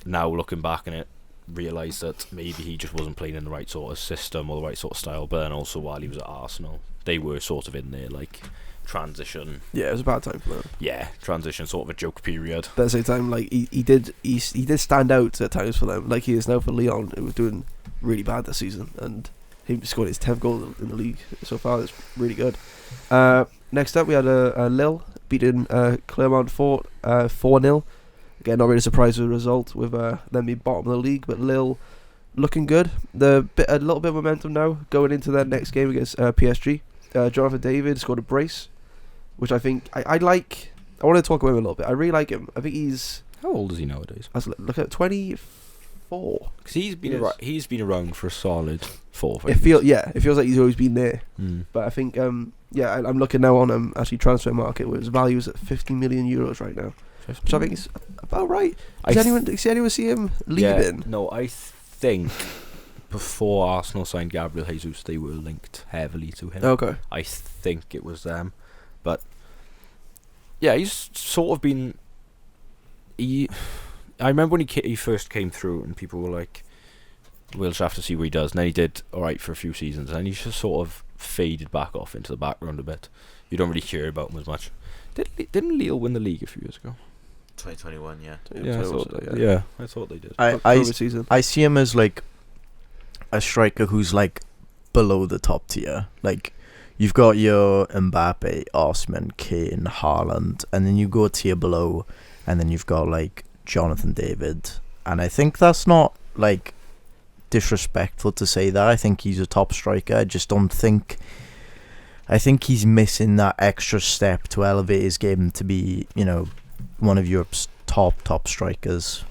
now looking back on it realise that maybe he just wasn't playing in the right sort of system or the right sort of style. But then also while he was at Arsenal, they were sort of in there like transition. Yeah, it was a bad time for them. Yeah, transition, sort of a joke period. But at the same time, like he did stand out at times for them. Like he is now for Lyon, who was doing really bad this season, and he scored his 10th goal in the league so far. That's really good. Next up, we had a Lille beating Clermont-Foot 4-0. Again, not really surprised with the result, with them being bottom of the league, but Lille looking good. A little bit of momentum now going into their next game against PSG. Jonathan David scored a brace, which I think I like. I want to talk about him a little bit. I really like him. I think he's. How old is he nowadays? Look at 24. Because he's been Yes. he's been around for a solid 4. It feels like he's always been there. Mm. But I think I'm looking now on actually transfer market where his value is at 50 million euros right now, which I think is about right. Does anyone see him leaving? Yeah, no, I think before Arsenal signed Gabriel Jesus, they were linked heavily to him. Okay. I think it was them, but yeah, he's sort of been. I remember when he first came through, and people were like, "We'll just have to see what he does." And then he did all right for a few seasons, and he's just sort of faded back off into the background a bit. You don't really hear about him as much. Didn't Lille win the league a few years ago? 2021, yeah. Yeah, I thought they did. I see him as like a striker who's like below the top tier. Like you've got your Mbappe, Osimhen, Kane, Haaland, and then you go a tier below, and then you've got like Jonathan David. And I think that's not like disrespectful to say that. I think he's a top striker. I just don't think. I think he's missing that extra step to elevate his game to be, one of Europe's top strikers.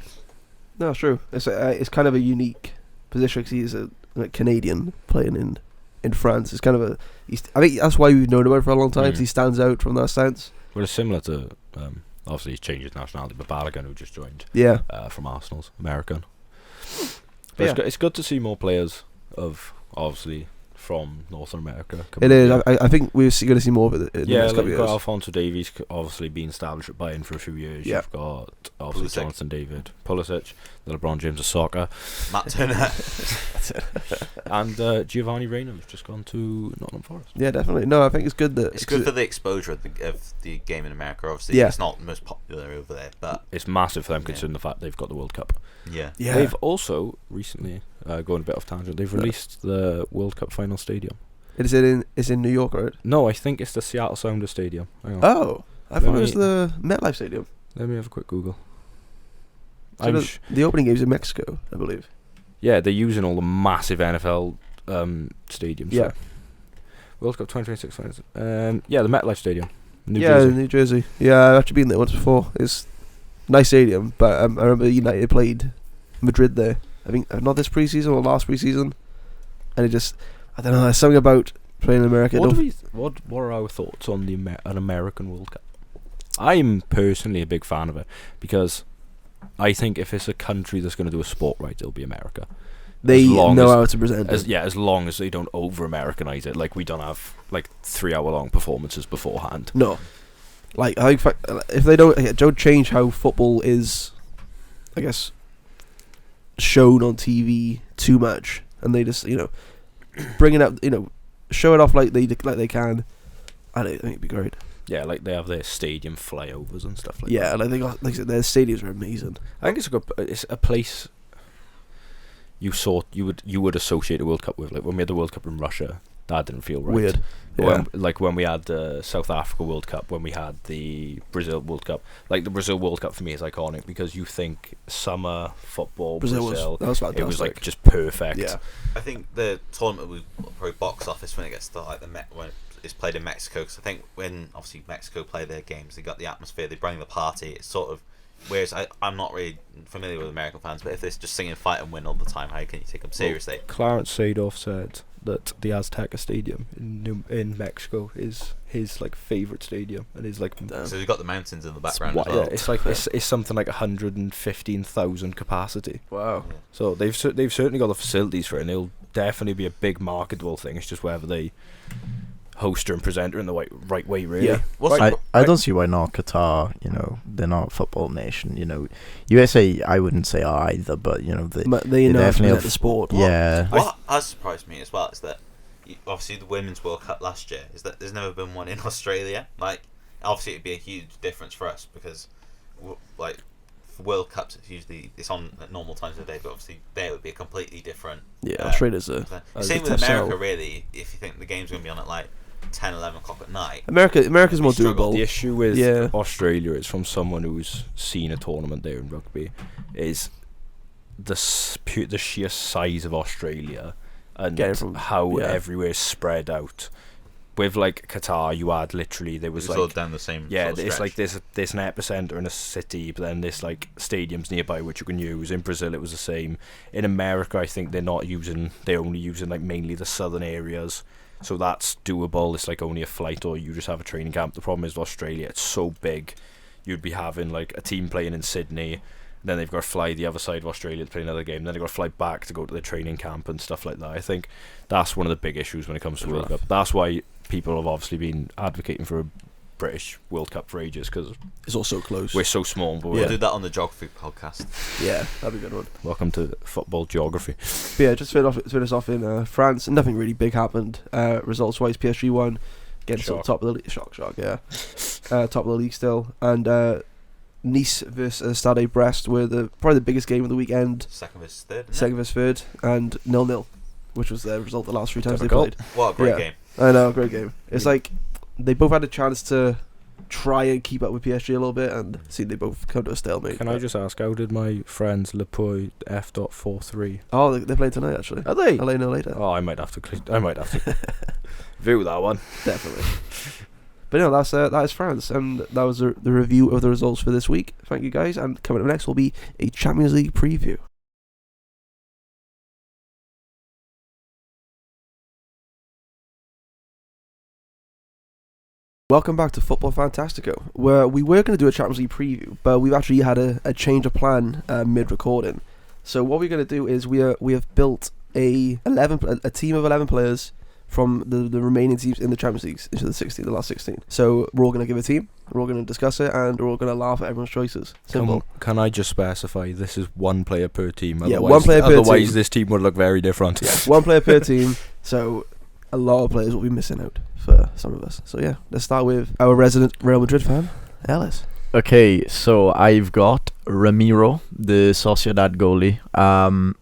No, it's true. It's kind of a unique position because he's a Canadian playing in France. It's kind of I think that's why we've known about it for a long time. 'Cause he stands out from that sense. Well, it's similar to obviously he's changed his nationality, but Balogun, who just joined from Arsenal's American. But it's good to see more players of obviously from North America. It is. I think we're going to see more of it in the next couple of you've got years. Alphonso Davies obviously been established at Bayern for a few years. Yeah. You've got obviously Pulisic. Jonathan David, Pulisic, the LeBron James of soccer, Matt Turner. and Giovanni Reina's just gone to Nottingham Forest. Yeah, definitely. No, I think it's good that It's good for the exposure of the game in America. Obviously, Yeah. it's not the most popular over there, but It's massive for them Yeah. considering the fact they've got the World Cup. yeah. Yeah. They've also recently, going a bit off tangent, they've released the World Cup final stadium. It's in New York, right? No, I think it's the Seattle Sounders Stadium. Hang on. Oh, I thought it was Let the MetLife Stadium. Let me have a quick Google. So the opening game's in Mexico, I believe. Yeah, they're using all the massive NFL stadiums. Yeah. World Cup 2026. Yeah, the MetLife Stadium. New yeah, Jersey. New Jersey. Yeah, I've actually been there once before. It's a nice stadium, but I remember United played Madrid there. I think not this preseason or last preseason, and it just I don't know. There's something about playing in America. What are our thoughts on an American World Cup? I'm personally a big fan of it because I think if it's a country that's going to do a sport right, it'll be America. They long know as- how to present it. As long as they don't over-Americanize it, like we don't have like 3-hour-long performances beforehand. No, like I think if they don't change how football is, I guess, shown on TV too much, and they just bring it up, show it off like they can. I think it'd be great. Yeah, like they have their stadium flyovers and stuff like Yeah, that. like they got like I said, their stadiums are amazing. I think it's a place you would associate a World Cup with. Like when we had the World Cup in Russia, that didn't feel right. Weird. Yeah. When we had the South Africa World Cup, when we had the Brazil World Cup. Like the Brazil World Cup for me is iconic because you think summer football, Brazil that was fantastic. it was like just perfect. Yeah. I think the tournament will probably box office when it gets to like when it's played in Mexico. Because I think when obviously Mexico play their games, they got the atmosphere, they bring the party. It's sort of whereas I'm not really familiar with American fans, but if they're just singing "Fight and Win" all the time, how can you take them seriously? Clarence Seedorf said that the Azteca Stadium in Mexico is his like favorite stadium, and is like So you've got the mountains in the background It's as well. Yeah, it's like it's something like 115,000 capacity. Wow. So they've certainly got the facilities for it, and it'll definitely be a big marketable thing. It's just whether they host her and present her in the right way, really. Yeah. I don't see why not. Qatar, they're not a football nation. USA, I wouldn't say are either, but They they know definitely how have the sport. Yeah. What has surprised me as well is that obviously the Women's World Cup last year is that there's never been one in Australia. Like, obviously it'd be a huge difference for us because, like, for World Cups it's on at normal times of the day, but obviously there would be a completely different. Yeah, Australia's a same with tough America, sell. really. If you think the game's going to be on at like 10, 11 o'clock at night. America's more struggle. doable. The issue with Yeah. Australia is, from someone who's seen a tournament there in rugby, is the sheer size of Australia and Getting from- how yeah. everywhere's spread out. With like Qatar, you had literally there was It's all like down the same. yeah, sort of it's stretch. like there's an epicenter in a city, but then there's like stadiums nearby which you can use. In Brazil, it was the same. In America, I think they're only using like mainly the southern areas. So that's doable. It's like only a flight, or you just have a training camp. The problem is with Australia, it's so big. You'd be having like a team playing in Sydney, then they've got to fly the other side of Australia to play another game. Then they've got to fly back to go to their training camp and stuff like that. I think that's one of the big issues when it comes to It's World rough. Cup. That's why people have obviously been advocating for a British World Cup for ages, because It's all so close. we're so small. But We'll Yeah. do that on the geography podcast. Yeah, that'd be a good one. welcome to football geography. But yeah, just to finish us off in France. Nothing really big happened. Results-wise, PSG won. Getting to the Shock. top of the league. Shock, yeah. Top of the league still. And Nice versus Stade Brest were probably the biggest game of the weekend. Second versus third. isn't it? Second versus third. And 0-0, which was the result the last 3 times Difficult. they played. What a great Yeah. game. I know, great game. It's like they both had a chance to try and keep up with PSG a little bit, and see they both come to a stalemate. Can I just ask, how did my friends Le Puy F.43? Oh, they're playing tonight actually. Are they? I'll let you know later. Oh, I might have to view that one. Definitely. But no, that is France, and that was the review of the results for this week. Thank you guys, and coming up next will be a Champions League preview. Welcome back to Football Fantastico, where we were going to do a Champions League preview, but we've actually had a change of plan mid-recording. So what we're going to do is we have built a team of 11 players from the remaining teams in the Champions League into the last 16. So we're all going to give a team, we're all going to discuss it, and we're all going to laugh at everyone's choices. Simple. Can I just specify this is one player per team? Yeah, Otherwise, one player per Otherwise, team. this team would look very different. Yeah, one player per team, so a lot of players will be missing out for some of us. So yeah, let's start with our resident Real Madrid fan, Ellis. Okay, so I've got Ramiro, the Sociedad goalie.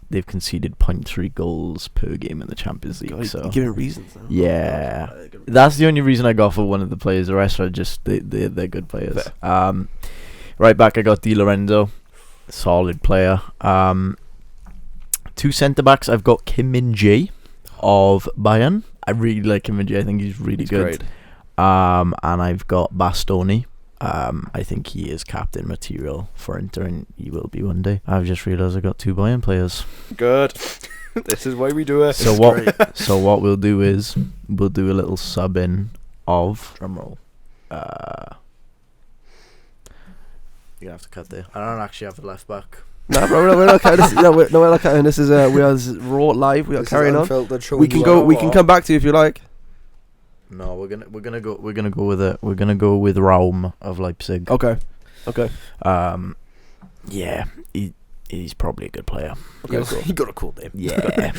They've conceded 0.3 goals per game in the Champions League. God, So you're giving reasons. Now. Yeah. Oh, God. that's the only reason I got for one of the players. The rest are just they're good players. Right back, I got Di Lorenzo, solid player. 2 centre backs, I've got Kim Min-jae of Bayern. I really like Kim Min-jae. I think he's really He's good. great. And I've got Bastoni. I think he is captain material for Inter, and he will be one day. I've just realised I got 2 Bayern players. Good. This is why we do it. So what we'll do is we'll do a little sub in of drumroll. You're gonna have to cut there. I don't actually have a left back. Nah, bro, we're not cutting this. No, we're not cutting. This is this is raw live. We are carrying on. We can go. We can come back to you if you like. No, we're gonna go with it. We're gonna go with Raum of Leipzig. Okay. Yeah, he's probably a good player. Okay. Cool. You got a cool name. Yeah.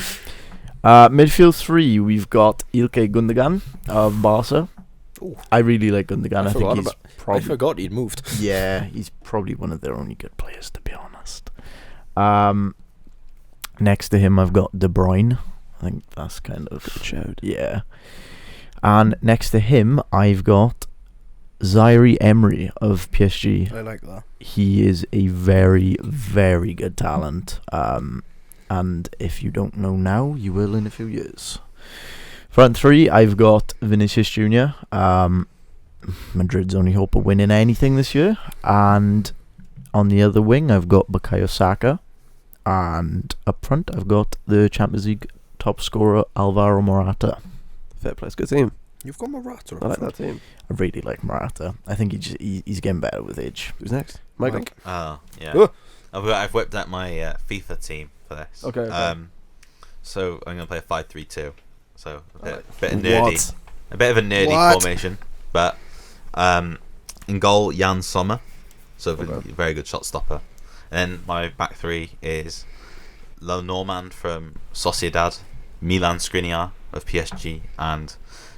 Midfield 3, we've got Ilkay Gundogan of Barca. Ooh. I really like Gundogan. I I think forgot he's I probably forgot he'd moved. he's probably one of their only good players, to be honest. Next to him, I've got De Bruyne. I think that's kind of Good shout. yeah. And next to him, I've got Zaire Emery of PSG. I like that. He is a very, very good talent. And if you don't know now, you will in a few years. Front 3, I've got Vinicius Jr. Madrid's only hope of winning anything this year. And on the other wing, I've got Bukayo Saka. And up front, I've got the Champions League top scorer, Alvaro Morata. Fair play. It's a good team. You've got Morata. I like that team. I really like Morata. I think he's getting better with age. Who's next? Michael. Oh, yeah. Oh. I've whipped out my FIFA team for this. Okay. So I'm going to play a 5-3-2. So a bit of What? nerdy. A bit of a nerdy What? formation. But in goal, Jan Sommer. So Okay. very good shot stopper. And then my back 3 is Le Normand from Sociedad, Milan Skriniar, of PSG, and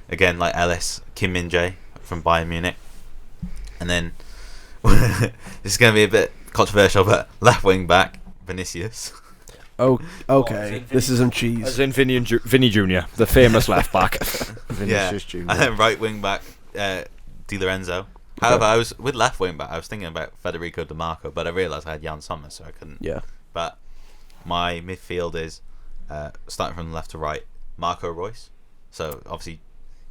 again like Ellis, Kim Min-jae from Bayern Munich, and then this is going to be a bit controversial, but left wing back Vinicius. Oh, okay. This is some cheese. As in Vinny Jr., the famous left back. Vinicius Jr. And then right wing back Di Lorenzo. However, I was with left wing back. I was thinking about Federico Di Marco, but I realised I had Jan Sommer, so I couldn't. Yeah. But my midfield is starting from left to right. Marco Reus. So obviously,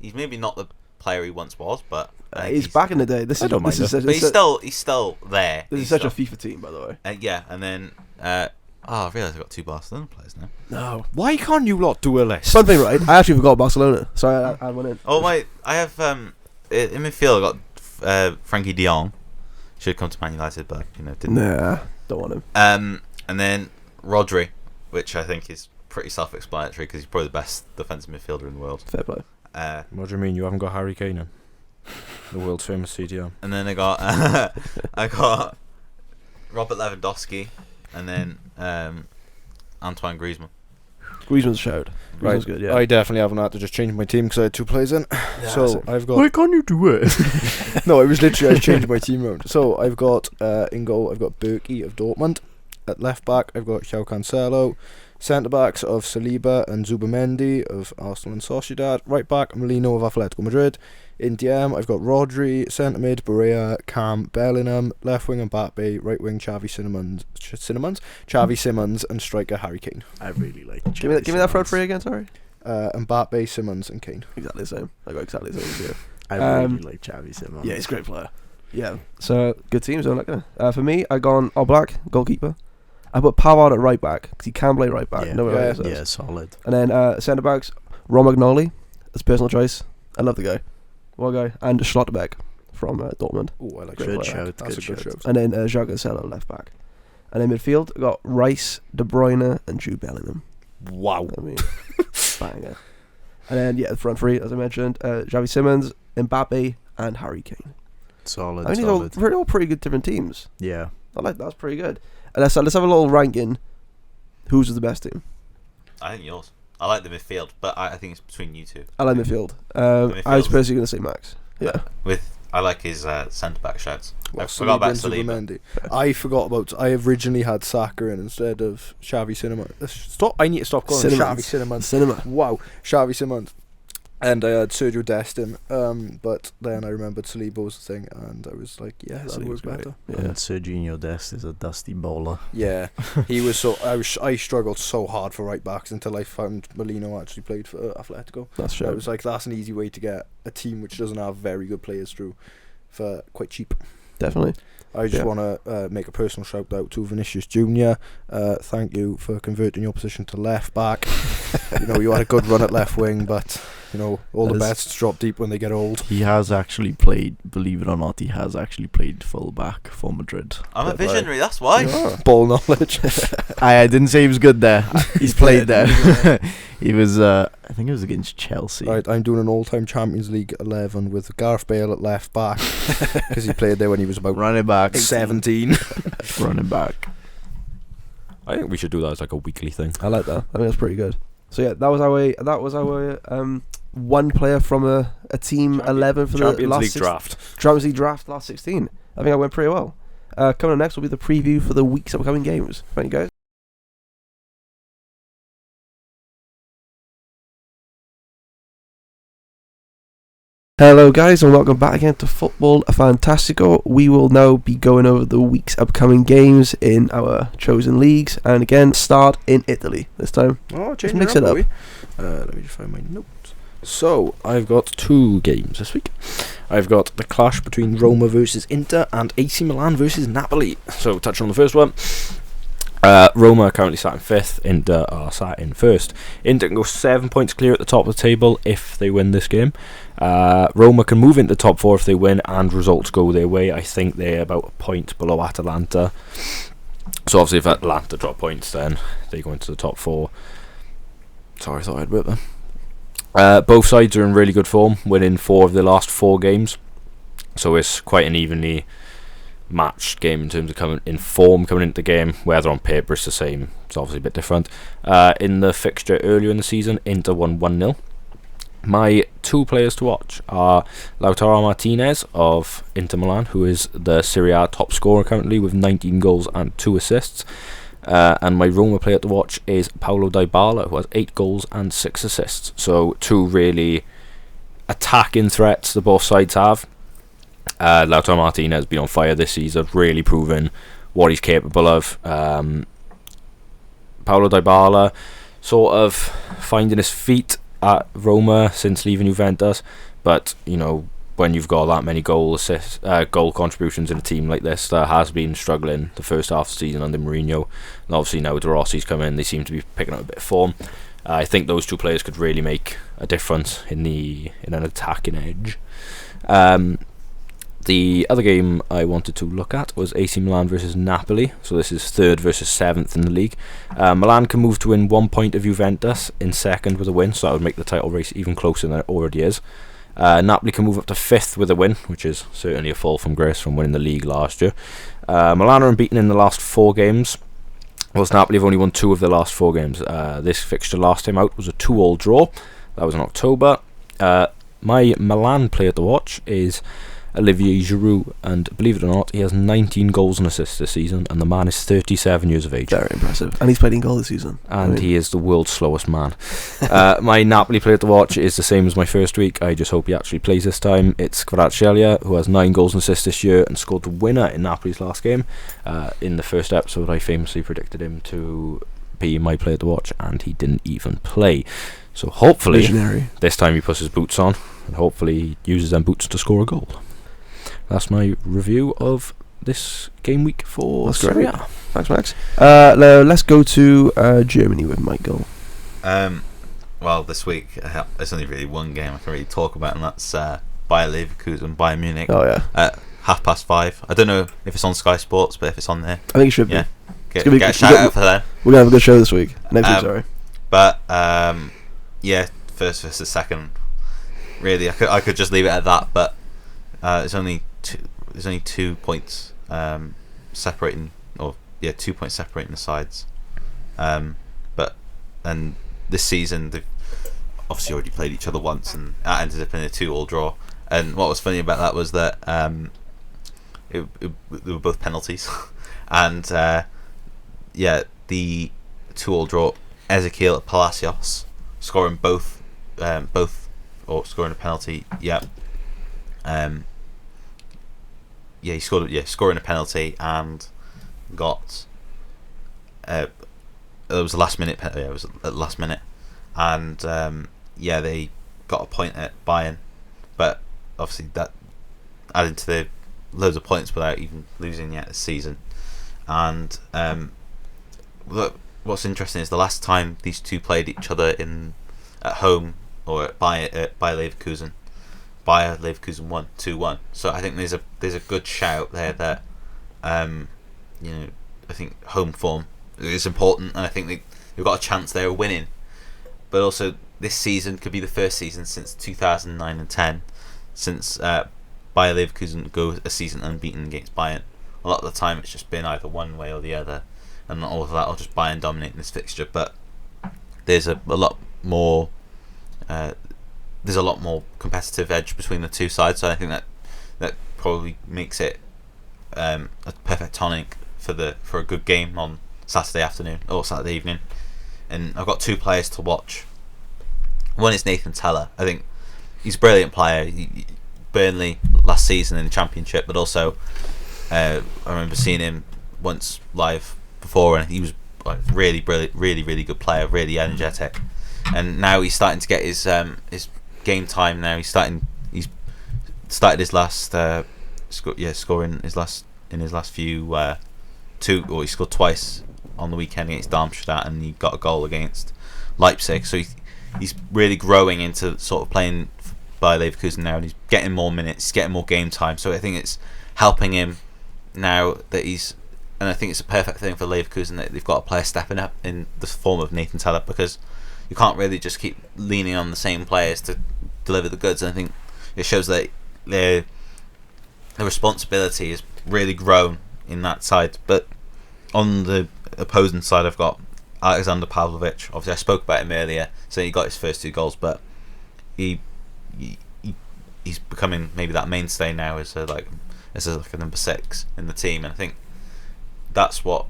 he's maybe not the player he once was, but he's back in the day. This I is don't this mind is it. such, but he's still there. this is such a FIFA team, by the way. Yeah, and then I realised I've got 2 Barcelona players now. No. Why can't you lot do a list? Fun thing, right? I actually forgot Barcelona. Sorry, I had one in. Oh wait, I have in midfield I got Frankie De Jong. Should come to Man United, but didn't. Nah, don't want him. And then Rodri, which I think is pretty self-explanatory because he's probably the best defensive midfielder in the world. Fair play. What do you mean you haven't got Harry Kane in? The world's famous CDM. And then I got Robert Lewandowski, and then Antoine Griezmann. Griezmann's showed. Griezmann's good, yeah. I definitely haven't had to just change my team because I had 2 players in. So I've got. Why can't you do it? No, it was literally I changed my team around. So I've got in goal. I've got Berkey of Dortmund. At left back, I've got João Cancelo. Centre backs of Saliba and Zubamendi of Arsenal and Sociedad. Right back, Molino of Atletico Madrid. In DM, I've got Rodri. Centre mid, Barea, Cam, Bellingham. Left wing, Mbappe. Right wing, Xavi Simons, and striker Harry Kane. I really like. Give me that front three again, sorry. Mbappe, Simons, and Kane. Exactly the same. I got exactly the same as you. I really like Xavi Simons. Yeah, he's a great player. Yeah. So, good teams, I'm not gonna. For me, I gone All Black, goalkeeper. I put Pavard at right back, because he can play right back. Yeah, Nobody else does. yeah, solid. And then centre backs, Romagnoli, as personal choice. I love the guy. What guy? And Schlotterbeck from Dortmund. Oh, I like Good that. shout. That's a good shout. And then João Cancelo, left back. And then midfield, I got Rice, De Bruyne, and Jude Bellingham. Wow. I mean, banger. And then, the front three, as I mentioned, Xavi Simons, Mbappe, and Harry Kane. Solid. I mean, these are all pretty good different teams. Yeah. I like that's pretty good. And let's have a little ranking. Who's the best team? I think yours. I like the midfield, but I think it's between you two. I like midfield. I was personally going to say Max. Yeah. I like his centre back shouts. Well, I forgot about Saliba and Saliba. Zubamendi. I originally had Saka in instead of Xavi Simons. Stop! I need to stop calling him Xavi Simons. Cinema. Wow, Xavi Simons. And I had Sergio Destin, but then I remembered Saliba was the thing, and I was like, yeah, that Saliba's works great. better. Yeah. And Serginho Dest is a dusty bowler. Yeah, he was so. I struggled so hard for right backs until I found Molino actually played for Atletico. That's I true. was like, that's an easy way to get a team which doesn't have very good players through for quite cheap. Definitely. I just want to make a personal shout out to Vinicius Jr. Thank you for converting your position to left back. You had a good run at left wing, but all the best drop deep when they get old. He has actually played, believe it or not, he has actually played full back for Madrid. I'm a visionary, that's why. Ball knowledge. I didn't say he was good there. He's played there. He was, I think it was against Chelsea. Right, I'm doing an all-time Champions League 11 with Gareth Bale at left back because he played there when he was about Running back. 17. Running back. I think we should do that as like a weekly thing. I like that. I think that's pretty good. So that was our one player from a team 11 for the last Champions League draft last 16. I think I went pretty well. Coming up next will be the preview for the week's upcoming games. Thank you guys. Hello guys and welcome back again to Football Fantastico. We will now be going over the week's upcoming games in our chosen leagues and again start in Italy this time. Oh, Let's mix it up. Let me just find my notes. So, I've got 2 games this week. I've got the clash between Roma versus Inter and AC Milan versus Napoli. So, touching on the first one. Roma are currently sat in 5th, Inter are sat in 1st. Inter can go 7 points clear at the top of the table if they win this game. Roma can move into the top 4 if they win and results go their way. I think they're about a point below Atalanta. So obviously if Atalanta drop points then they go into the top 4. Sorry, I thought I'd whip them. Both sides are in really good form, winning 4 of their last 4 games. So it's quite an evenly matched game in terms of coming into the game. Whether on paper it's the same, it's obviously a bit different. In the fixture earlier in the season, Inter won 1-0 My two players to watch are Lautaro Martinez of Inter Milan, who is the Serie A top scorer currently with 19 goals and 2 assists. And my Roma player to watch is Paulo Dybala, who has 8 goals and 6 assists. So 2 really attacking threats that both sides have. Lautaro Martinez has been on fire this season, really proving what he's capable of. Paulo Dybala sort of finding his feet at Roma since leaving Juventus, but you know, when you've got that many goal contributions in a team like this that has been struggling the first half of the season under Mourinho, and obviously now De Rossi's come in, they seem to be picking up a bit of form. I think those two players could really make a difference in an attacking edge. The other game I wanted to look at was AC Milan versus Napoli. So this is 3rd versus 7th in the league. Milan can move to win 1 point of Juventus in 2nd with a win, so that would make the title race even closer than it already is. Napoli can move up to 5th with a win, which is certainly a fall from grace from winning the league last year. Milan are unbeaten in the last 4 games, whilst Napoli have only won 2 of the last 4 games. This fixture last time out was a 2-2 draw. That was in October. My Milan player to watch is Olivier Giroud, and believe it or not, he has 19 goals and assists this season, and the man is 37 years of age. Very impressive. And he's played in goal this season. And he is the world's slowest man. My Napoli player to watch is the same as my first week. I just hope he actually plays this time. It's Kvaratskhelia, who has 9 goals and assists this year and scored the winner in Napoli's last game. In the first episode, I famously predicted him to be my player to watch, and he didn't even play. So hopefully, this time he puts his boots on, and hopefully he uses them boots to score a goal. That's my review of this game week for Serie A. Thanks, Max. Let's go to Germany with Michael. Well, this week there's only really one game I can really talk about, and that's Bayer Leverkusen, Bayern Munich. Oh yeah. At 5:30. I don't know if it's on Sky Sports, but if it's on there, I think it should be. Yeah. Get a shout out for them. We're gonna have a good show this week. Next week, sorry. But yeah, first versus second. Really, I could just leave it at that. But there's only 2 points separating, 2 points separating the sides. But this season they've obviously already played each other once, and that ended up in a 2-2 draw. And what was funny about that was that they were both penalties, and the 2-2 draw. Ezequiel Palacios scoring both or scoring a penalty. He scored. Scoring a penalty and got. It was a last minute. It was at the last minute, and they got a point at Bayern, but obviously that added to the loads of points without even losing yet this season. And what's interesting is the last time these two played each other at home or at Bayer Leverkusen. Bayer Leverkusen won 2-1. So I think there's a good shout there that I think home form is important, and I think they've got a chance there of winning. But also this season could be the first season since 2009 and 10 since Bayer Leverkusen go a season unbeaten against Bayern. A lot of the time it's just been either one way or the other, and not all of that, or just Bayern dominating this fixture. But there's a lot more. There's a lot more competitive edge between the two sides, so I think that probably makes it a perfect tonic for a good game on Saturday afternoon or Saturday evening. And I've got 2 players to watch. One is Nathan Teller. I think he's a brilliant player. Burnley last season in the Championship, but also I remember seeing him once live before, and he was really brilliant, really good player, really energetic. And now he's starting to get his game time. Now he's started his last scoring in his last few he scored twice on the weekend against Darmstadt, and he got a goal against Leipzig. So he's really growing into sort of playing by Leverkusen now, and he's getting more minutes, he's getting more game time. So I think it's helping him now that and I think it's a perfect thing for Leverkusen that they've got a player stepping up in the form of Nathan Teller, because you can't really just keep leaning on the same players to deliver the goods. And I think it shows that the responsibility has really grown in that side. But on the opposing side, I've got Alexander Pavlovic. Obviously I spoke about him earlier, so he got his first 2 goals, but he's becoming maybe that mainstay now as a number 6 in the team, and I think that's what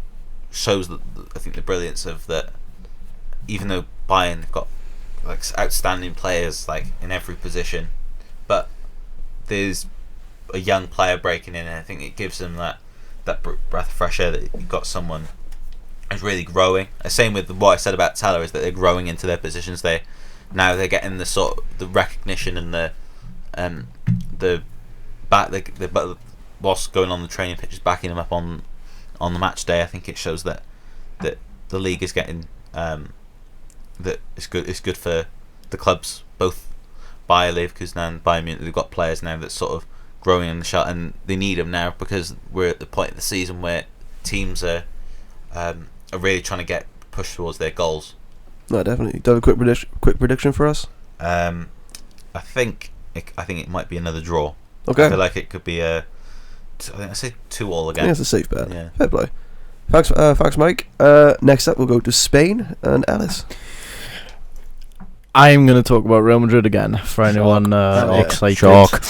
shows the brilliance of that. Even though Bayern have got like outstanding players like in every position, but there's a young player breaking in, and I think it gives them that breath of fresh air that you've got someone who's really growing. Same with what I said about Teller, is that they're growing into their positions. They're getting the recognition and the what's going on the training pitch is backing them up on the match day. I think it shows that the league is getting that it's good for the clubs, both Bayer Leverkusen and Bayern Munich. They've got players now that's sort of growing in the shot, and they need them now because we're at the point of the season where teams are really trying to get pushed towards their goals. No, definitely. Do you have a quick prediction for us? I think it might be another draw. Okay. I feel like it could be I say 2-2 again. I think that's a safe bet. Yeah. Fair play. Thanks, Mike. Next up, we'll go to Spain and Alice. I'm going to talk about Real Madrid again for anyone excited. Shock.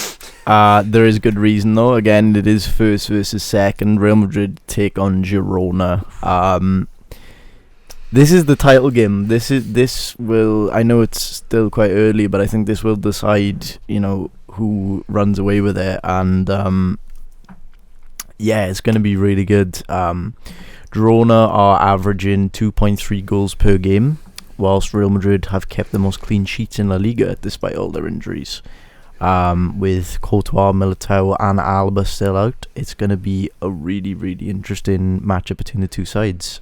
There is good reason though. Again, it is first versus second. Real Madrid take on Girona. This is the title game. This will. I know it's still quite early, but I think this will decide, who runs away with it. And it's going to be really good. Girona are averaging 2.3 goals per game, whilst Real Madrid have kept the most clean sheets in La Liga despite all their injuries. With Courtois, Militao and Alba still out, it's going to be a really, really interesting matchup between the two sides.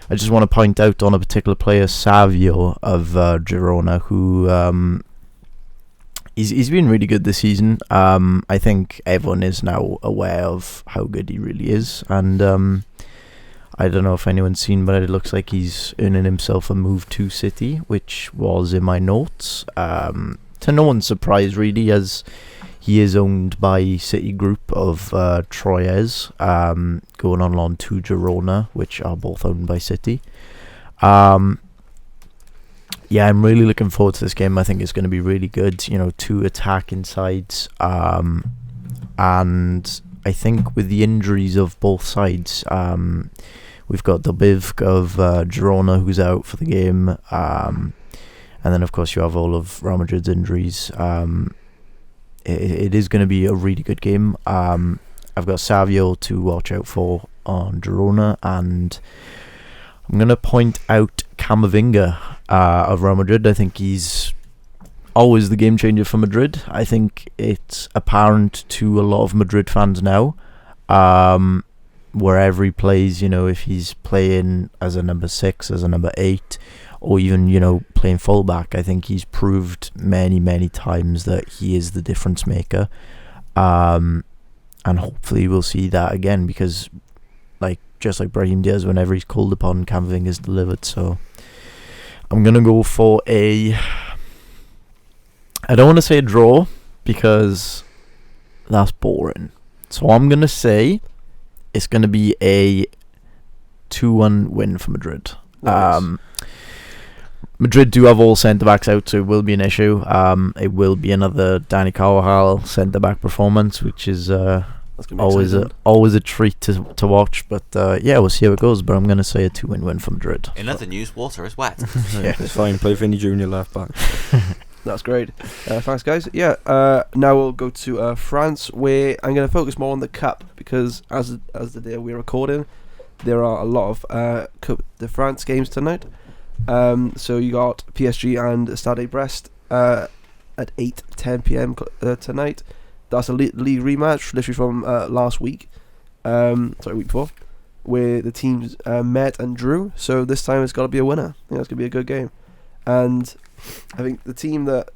I just want to point out on a particular player, Savio of Girona, who he's been really good this season. I think everyone is now aware of how good he really is, and I don't know if anyone's seen, but it looks like he's earning himself a move to City, which was in my notes. To no one's surprise, really, as he is owned by City Group of Troyes, going on loan to Girona, which are both owned by City. I'm really looking forward to this game. I think it's going to be really good. Two attacking sides, and I think with the injuries of both sides, we've got Dobiv of Girona who's out for the game, and then of course you have all of Real Madrid's injuries. It is going to be a really good game. I've got Savio to watch out for on Girona, and I'm going to point out Camavinga of Real Madrid. I think he's always the game changer for Madrid. I think it's apparent to a lot of Madrid fans now, wherever he plays, if he's playing as a number 6, as a number 8, or even, playing fullback, I think he's proved many, many times that he is the difference maker. And hopefully we'll see that again, because just like Brahim Diaz, whenever he's called upon, Camavinga is delivered. So I'm going to go for I don't want to say a draw, because that's boring. So I'm going to say it's going to be a 2-1 win for Madrid. Nice. Madrid do have all centre-backs out, so it will be an issue. It will be another Dani Carvajal centre-back performance, which is always a treat to watch. But we'll see how it goes. But I'm going to say a 2-1 win for Madrid. In other news, water is wet. Yeah, it's fine. Play Vinny Jr. left back. That's great. Thanks, guys. Now we'll go to France, where I'm going to focus more on the Cup, because as the day we're recording, there are a lot of Coupe de France games tonight. So you got PSG and Stade Brest at 8:10 p.m. Tonight. That's a league rematch, literally from last week. Week before, where the teams met and drew. So this time it's got to be a winner. I think that's going to be a good game. And I think the team that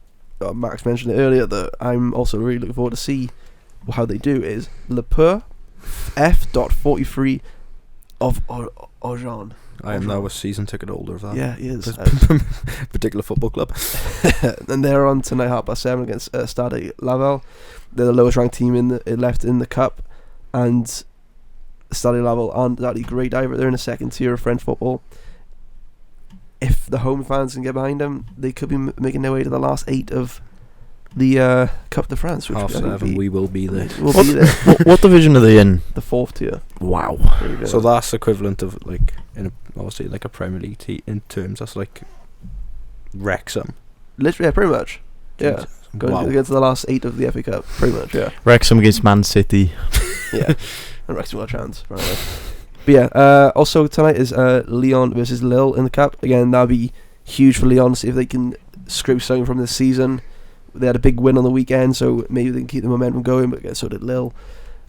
Max mentioned earlier that I'm also really looking forward to see how they do is Le Peur F.43 of Oran. I am now a season ticket holder of that. Yeah, he is. Particular football club. And they're on tonight 7:30 against Stade Laval. They're the lowest ranked team left in the Cup, and Stade Laval aren't exactly great either. They're in the second tier of French football. if the home fans can get behind them, they could be making their way to the last 8 of the Cup de France. Which Half I think 7, we will be there. We'll be there. What division are they in? The 4th tier. Wow. There you go. So that's equivalent of like obviously like a Premier League team in terms. That's like Wrexham. Literally, yeah, pretty much. Yeah. Jesus. Going Wow. against the last 8 of the FA Cup. Pretty much, yeah. Wrexham against Man City. Yeah. And Wrexham got a chance. Right away. But yeah, also tonight is Lyon versus Lille in the Cup. Again, that'll be huge for Lyon, see if they can scrape something from this season. They had a big win on the weekend, so maybe they can keep the momentum going, but again, so did Lille.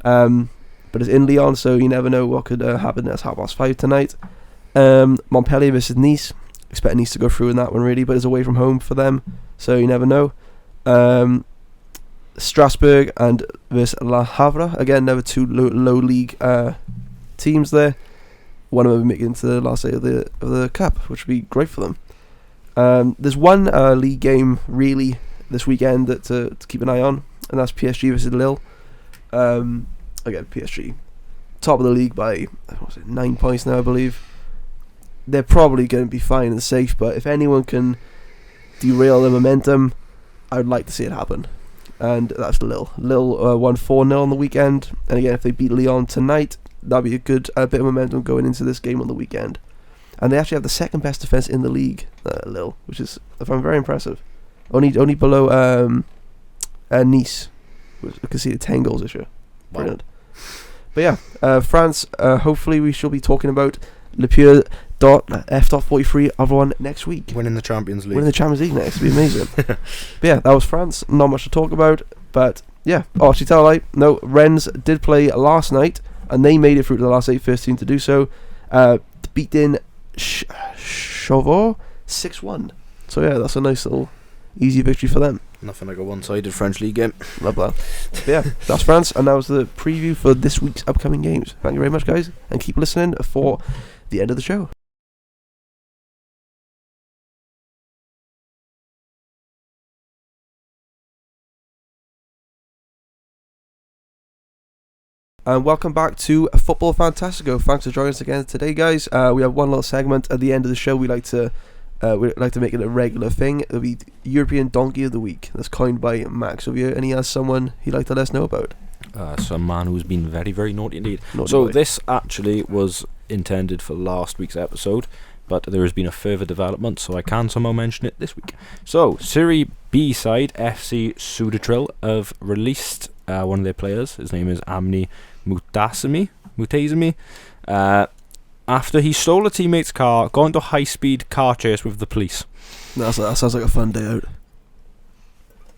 But it's in Lyon, so you never know what could happen. That's 5:30 tonight. Montpellier versus Nice. Expect Nice to go through in that one, really, but it's away from home for them, so you never know. Strasbourg and versus Le Havre. Again, another 2 low league teams there. One of them will make it into the last 8 of the Cup, which would be great for them. There's one league game, really, this weekend that to keep an eye on, and that's PSG versus Lille. Again, PSG top of the league by 9 points now, I believe. They're probably going to be fine and safe, but if anyone can derail the momentum, I would like to see it happen. And that's Lille. Lille won 4-0 on the weekend, and again, if they beat Lyon tonight, that'd be a good bit of momentum going into this game on the weekend. And they actually have the second best defense in the league, Lille, which is, I find, very impressive. Only below Nice, which conceded 10 goals this year. Wow. Brilliant. But yeah, France. Hopefully, we shall be talking about Le Pure F.43 other one next week. Winning the Champions League. Winning the Champions League next. It'd be amazing. But yeah, that was France. Not much to talk about. But yeah. Oh, actually, tell a lie. No, Rennes did play last night, and they made it through to the last 8 first team to do so. Beating Chauveau 6-1. So yeah, that's a nice little easy victory for them. Nothing like a one-sided French league game. Love that. But yeah, that's France, and that was the preview for this week's upcoming games. Thank you very much, guys, and keep listening for the end of the show. And welcome back to Football Fantastico. Thanks for joining us again today, guys. We have one little segment at the end of the show. We like to make it a regular thing. It'll be European Donkey of the Week. That's coined by Max over here, and he has someone he'd like to let us know about. Some man who's been very, very naughty indeed. Naughty So boy. this actually was intended for last week's episode, but there has been a further development, so I can somehow mention it this week. So, Serie B side FC Sudatril have released one of their players. His name is Amni Mutasimi. After he stole a teammate's car, got into a high-speed car chase with the police. That sounds like a fun day out.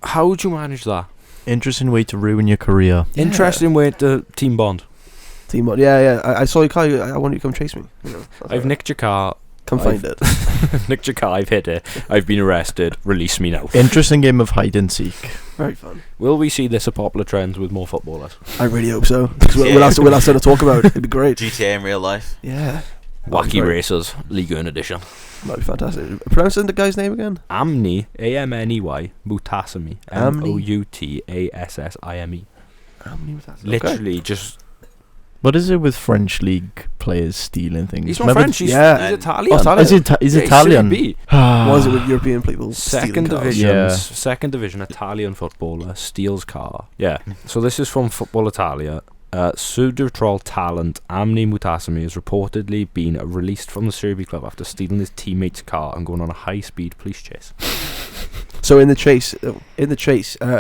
How would you manage that? Interesting way to ruin your career. Yeah. Interesting way to team bond. Team mod. Yeah. I saw your car. I want you to come chase me. You know, that's I've alright. nicked your car. Come find it. Nicked your car. I've hit it. I've been arrested. Release me now. Interesting game of hide and seek. Very fun. Will we see this a popular trend with more footballers? I really hope so. 'Cause we'll have something to talk about. It'd be great. GTA in real life. Yeah. Wacky great. Racers, League 1 edition. That'd be fantastic. Pronouncing the guy's name again? Amni, A-M-N-E-Y, Mutasimi, Amni. Moutassime. Okay. Literally just... What is it with French league players stealing things? He's not Remember- French, he's, Yeah. he's Italian. Oh, Italian. He's Yeah, Italian. Serie B. What is it with European people stealing Second cars? division, Yeah. second division Italian footballer steals car. Yeah. So this is from Football Italia. Sudatrol talent Amni Mutasimi has reportedly been released from the Serie B club after stealing his teammate's car and going on a high-speed police chase. So in the chase,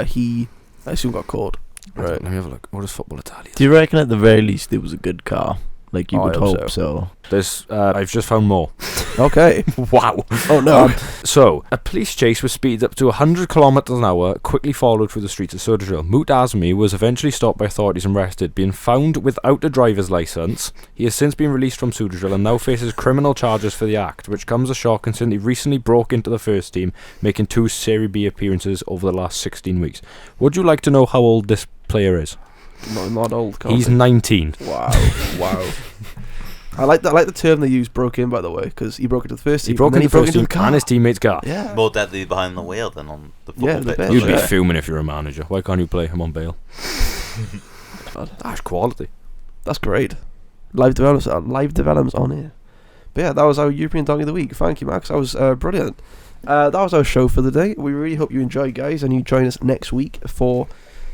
he I assume got caught. Right. Let me have a look. What is Football Italia? Do you reckon at the very least it was a good car? Like you Oh, would I hope hope so. There's, I've just found more. Okay. Wow. Oh no. So, a police chase was speeded up to 100 kilometers an hour, quickly followed through the streets of Sudatril. Mutasimi was eventually stopped by authorities and arrested, being found without a driver's license. He has since been released from Sudatril and now faces criminal charges for the act, which comes as a shock considering he recently broke into the first team, making 2 Serie B appearances over the last 16 weeks. Would you like to know how old this player is? not old. Can't He's be. 19. Wow. I like the term they use, broke in, by the way, because he broke into the first team. He broke and into then the first team the car. and his teammate's car. Yeah. More deadly behind the wheel than on the football Yeah, the pitch. best. You'd be Yeah. fuming if you're a manager. Why can't you play him on bail? God. That's quality. That's great. Live developments on here. But yeah, that was our European Donkey of the Week. Thank you, Max. That was brilliant. That was our show for the day. We really hope you enjoyed, guys, and you join us next week for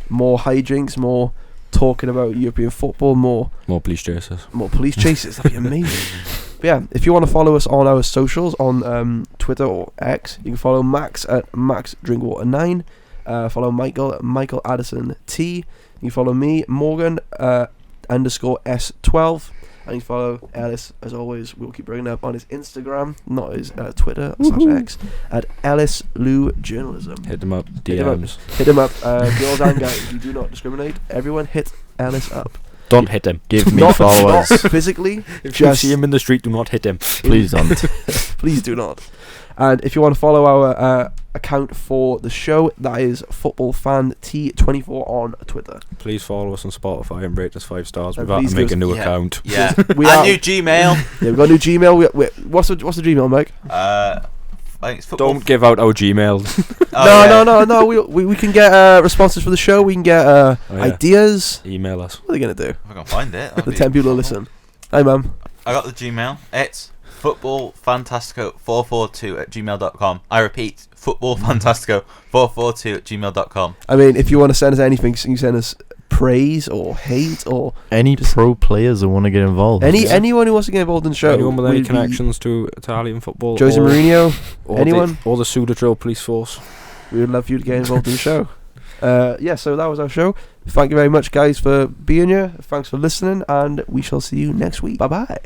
more hijinks, more talking about European football, more police chases. More police chases. That'd be amazing. But yeah, if you want to follow us on our socials on Twitter or X, you can follow Max at MaxDrinkwater9. Follow Michael at Michael Addison T. You can follow me, Morgan _S12. And you can follow Ellis, as always. We'll keep bringing it up on his Instagram, not his Twitter /X, at Ellis Lou Journalism. Hit them up. Hit him up. DMs. Hit him up. Girls and guys, we do not discriminate. Everyone hit Ellis up. Don't hit him. Give me Not followers. physically. If you see him in the street, do not hit him. Please don't. Please do not. And if you want to follow our account for the show, that is FootballFanT24 on Twitter. Please follow us on Spotify and rate us 5 stars. And We've had please to make give a new us- account. Yeah. We And are- new Gmail. Yeah, we've got a new Gmail. What's the Gmail, Mike? I think it's football. Don't give out our Gmail. No. We can get responses for the show. We can get ideas. Email us. What are they gonna do? If I can find it. The 10 people who listen. Hi, mum. I got the Gmail. It's footballfantastico442@gmail.com. I repeat, footballfantastico442@gmail.com. I mean, if you want to send us anything, you can send us praise or hate or Any pro players who want to get involved. anyone who wants to get involved in the show. Anyone with any we'd be- connections to Italian football? Jose or, Mourinho. or anyone? or the Sudadrill police force. We would love for you to get involved in the show. So that was our show. Thank you very much, guys, for being here. Thanks for listening, and we shall see you next week. Bye bye.